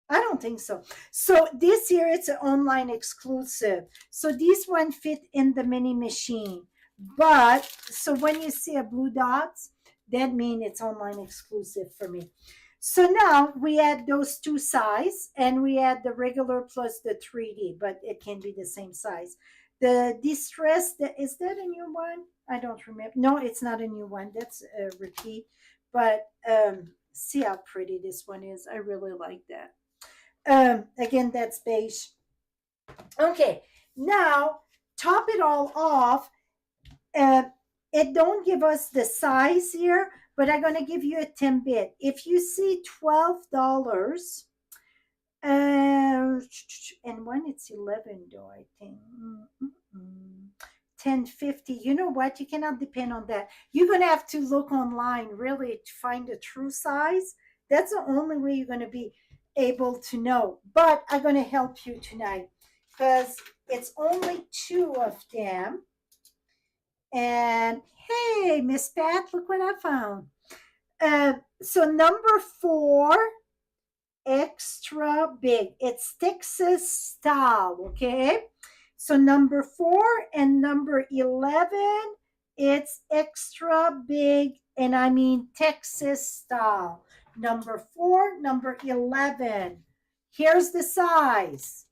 I don't think so. So this year it's an online exclusive. So these one fit in the mini machine. But so when you see a blue dots, that means it's online exclusive for me. So now we add those two size, and we add the regular plus the 3D, but it can be the same size. The distress, is that a new one? I don't remember. No, it's not a new one. That's a repeat. But see how pretty this one is. I really like that. Again, that's beige. Okay, now top it all off. It don't give us the size here, but I'm gonna give you a 10 bit. If you see $12, and when it's 11 though, I think 10.50. You know what? You cannot depend on that. You're gonna have to look online really to find the true size. That's the only way you're gonna be able to know. But I'm gonna help you tonight because it's only two of them. And hey, Miss Pat, look what I found. So number 4, extra big. It's Texas style, okay? So number 4 and number 11, it's extra big, and I mean Texas style. Number 4, number 11. Here's the size.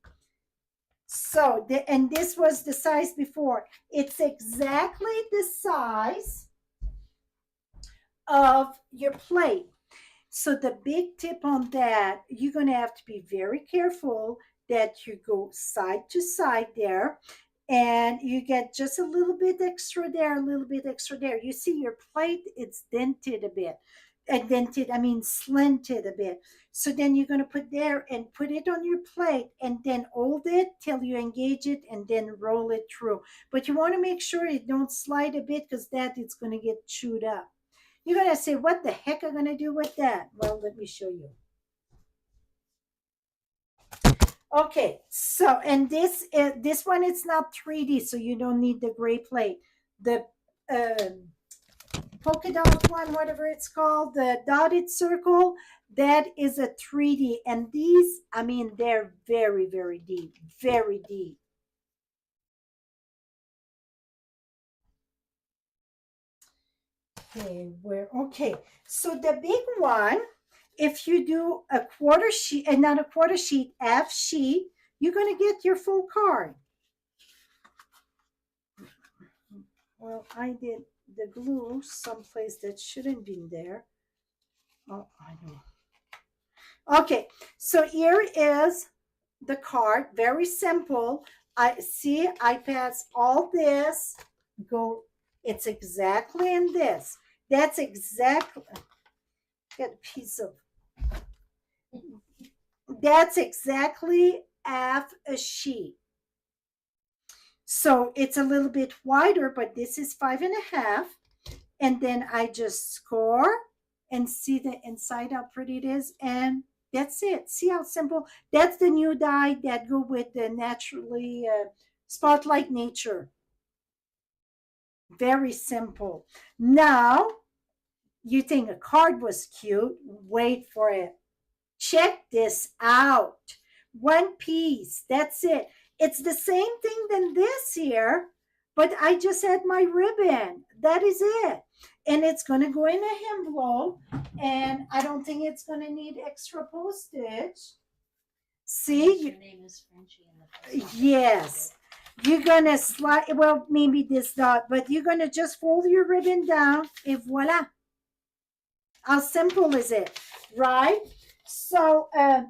So, and this was the size before. It's exactly the size of your plate. So the big tip on that, you're going to have to be very careful that you go side to side there, and you get just a little bit extra there, a little bit extra there. You see your plate, it's dented a bit. Dented, I mean slanted a bit. So then you're going to put there and put it on your plate, and then hold it till you engage it, and then roll it through. But you want to make sure it don't slide a bit, because that it's going to get chewed up. You're going to say, what the heck am I going to do with that? Well, let me show you. Okay, so, and this one, it's not 3D, so you don't need the gray plate. The polka dot one, whatever it's called, the dotted circle, that is a 3D. And these, I mean, they're very, very deep, very deep. Okay, so the big one, if you do a quarter sheet, and not a quarter sheet, half sheet, you're going to get your full card. Well, I did the glue someplace that shouldn't be there. Oh, I know. Okay, so here is the card. Very simple. I see, I pass all this, go, it's exactly in this. That's exactly, get a piece of, that's exactly half a sheet. So it's a little bit wider, but this is 5.5. And then I just score and see the inside how pretty it is. And that's it. See how simple? That's the new dye that go with the naturally Spotlight Nature. Very simple. Now, you think a card was cute? Wait for it. Check this out. One piece. That's it. It's the same thing than this here, but I just had my ribbon. That is it. And it's going to go in a envelope, and I don't think it's going to need extra postage. See? Your name is Frenchie in the post office. Yes. You're going to slide, well, maybe this dot, but you're going to just fold your ribbon down, and voila. How simple is it, right? So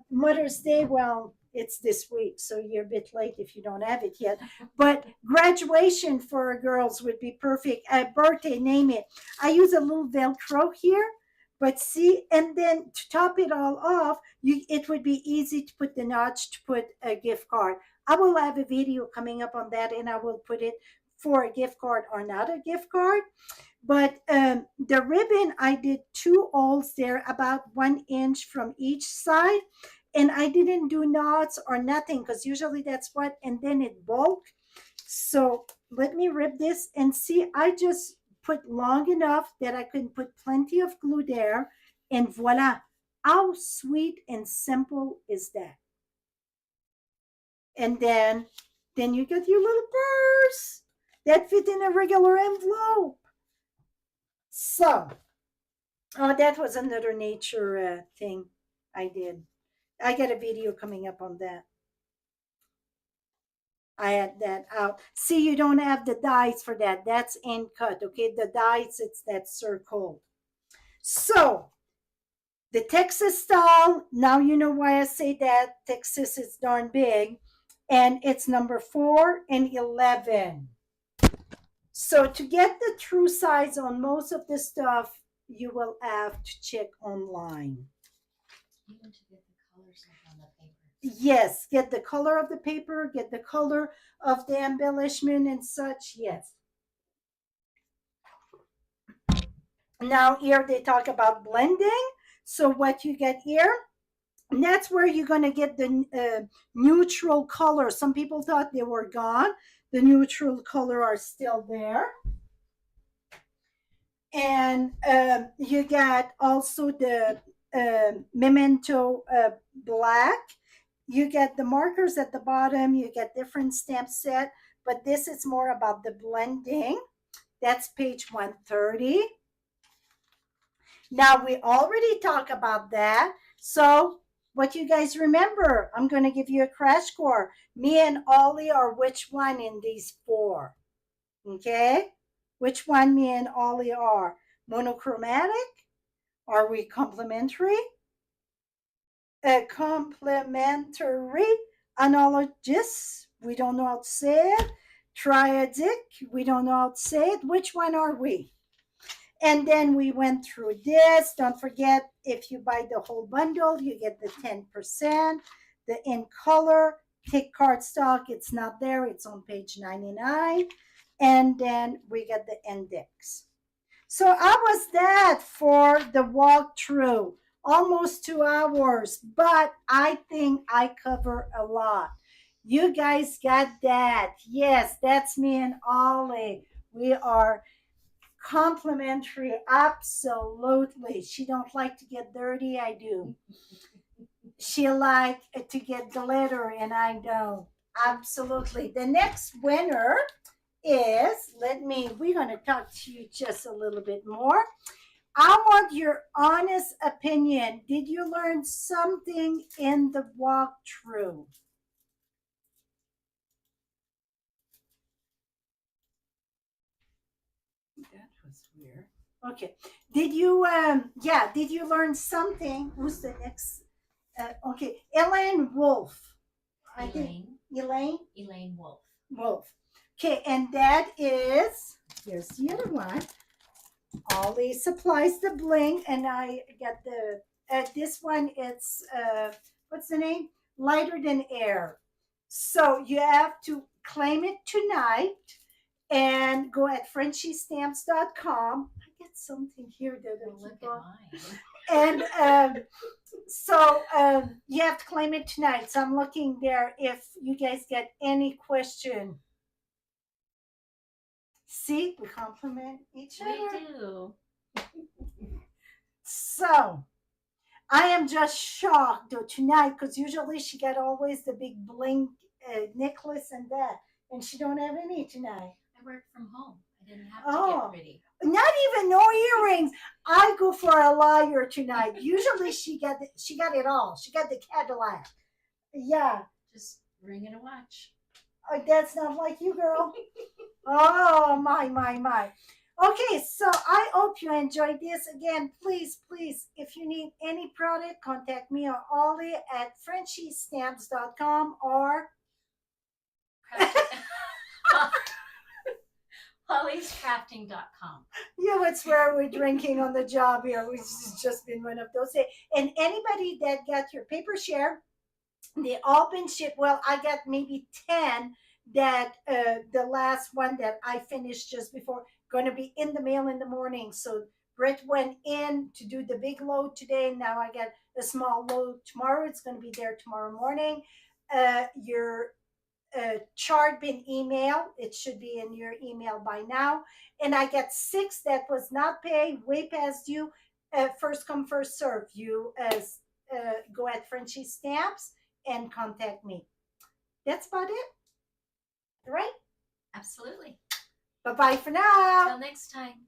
Mother's Day, well, it's this week, so you're a bit late if you don't have it yet. But graduation for girls would be perfect. Birthday, name it. I use a little Velcro here, but see, and then to top it all off, it would be easy to put the notch to put a gift card. I will have a video coming up on that, and I will put it for a gift card or not a gift card. But the ribbon, I did two holes there, about 1 inch from each side. And I didn't do knots or nothing because usually that's what, and then it bulked. So let me rip this and see. I just put long enough that I can put plenty of glue there. And voila. How sweet and simple is that? And then you get your little purse that fit in a regular envelope. So, oh, that was another nature thing I did. I got a video coming up on that. I had that out. See, you don't have the dies for that. That's end cut. Okay, the dies, it's that circle. So the Texas style. Now you know why I say that. Texas is darn big, and it's number 4 and 11. So to get the true size on most of the stuff, you will have to check online. Even to get the colors on the paper. Yes, get the color of the paper, get the color of the embellishment and such. Yes. Now here they talk about blending. So what you get here, and that's where you're going to get the neutral color. Some people thought they were gone. The neutral color are still there. And you got also the memento black. You get the markers at the bottom. You get different stamp set, but this is more about the blending. That's page 130. Now we already talked about that. So what you guys remember, I'm going to give you a crash course. Me and Ollie are which one in these four? Okay? Which one me and Ollie are? Monochromatic? Are we complementary? A complementary analogous? We don't know how to say it. Triadic? We don't know how to say it. Which one are we? And then we went through this. Don't forget, if you buy the whole bundle, you get the 10%. The in color, take cardstock. It's not there. It's on page 99. And then we get the index. So how was that for the walkthrough? Almost 2 hours, but I think I cover a lot. You guys got that. Yes, that's me and Ollie. We are complimentary, absolutely. She don't like to get dirty, I do. She like to get glitter, and I don't. Absolutely. The next winner is, we're going to talk to you just a little bit more. I want your honest opinion. Did you learn something in the walkthrough? That was weird. Okay. Did you learn something? Who's the next? Okay. Elaine Wolf. I think Elaine Wolf. Wolf. Okay, and that is, here's the other one. Ollie supplies the bling, and I get the, this one, it's, what's the name? Lighter Than Air. So you have to claim it tonight and go at frenchiestamps.com. I get something here that I look at mine. And so you have to claim it tonight. So I'm looking there if you guys get any question. See, we compliment each other. We do. So I am just shocked though tonight, because usually she got always the big bling necklace and that, and she don't have any tonight. I work from home. I didn't have to get pretty. Not even no earrings. I go for a liar tonight. Usually she got it all. She got the Cadillac. Yeah. Just ring and a watch. That's not like you, girl. Oh my. Okay, so I hope you enjoyed this. Again, please, please, if you need any product, contact me or Ollie at frenchiestamps.com or Holly'sCrafting.com. yeah, it's where we're drinking on the job here, which has just been one of those days. And anybody that got your paper share, they all been shipped. Well, I got maybe 10 that the last one that I finished just before going to be in the mail in the morning. So Brett went in to do the big load today. Now I got a small load tomorrow. It's going to be there tomorrow morning. Your chart been email. It should be in your email by now. And I got 6 that was not paid, way past due. First come, first serve. You go at Frenchie Stamps and contact me. That's about it. All right. Absolutely. Bye bye for now. Till next time.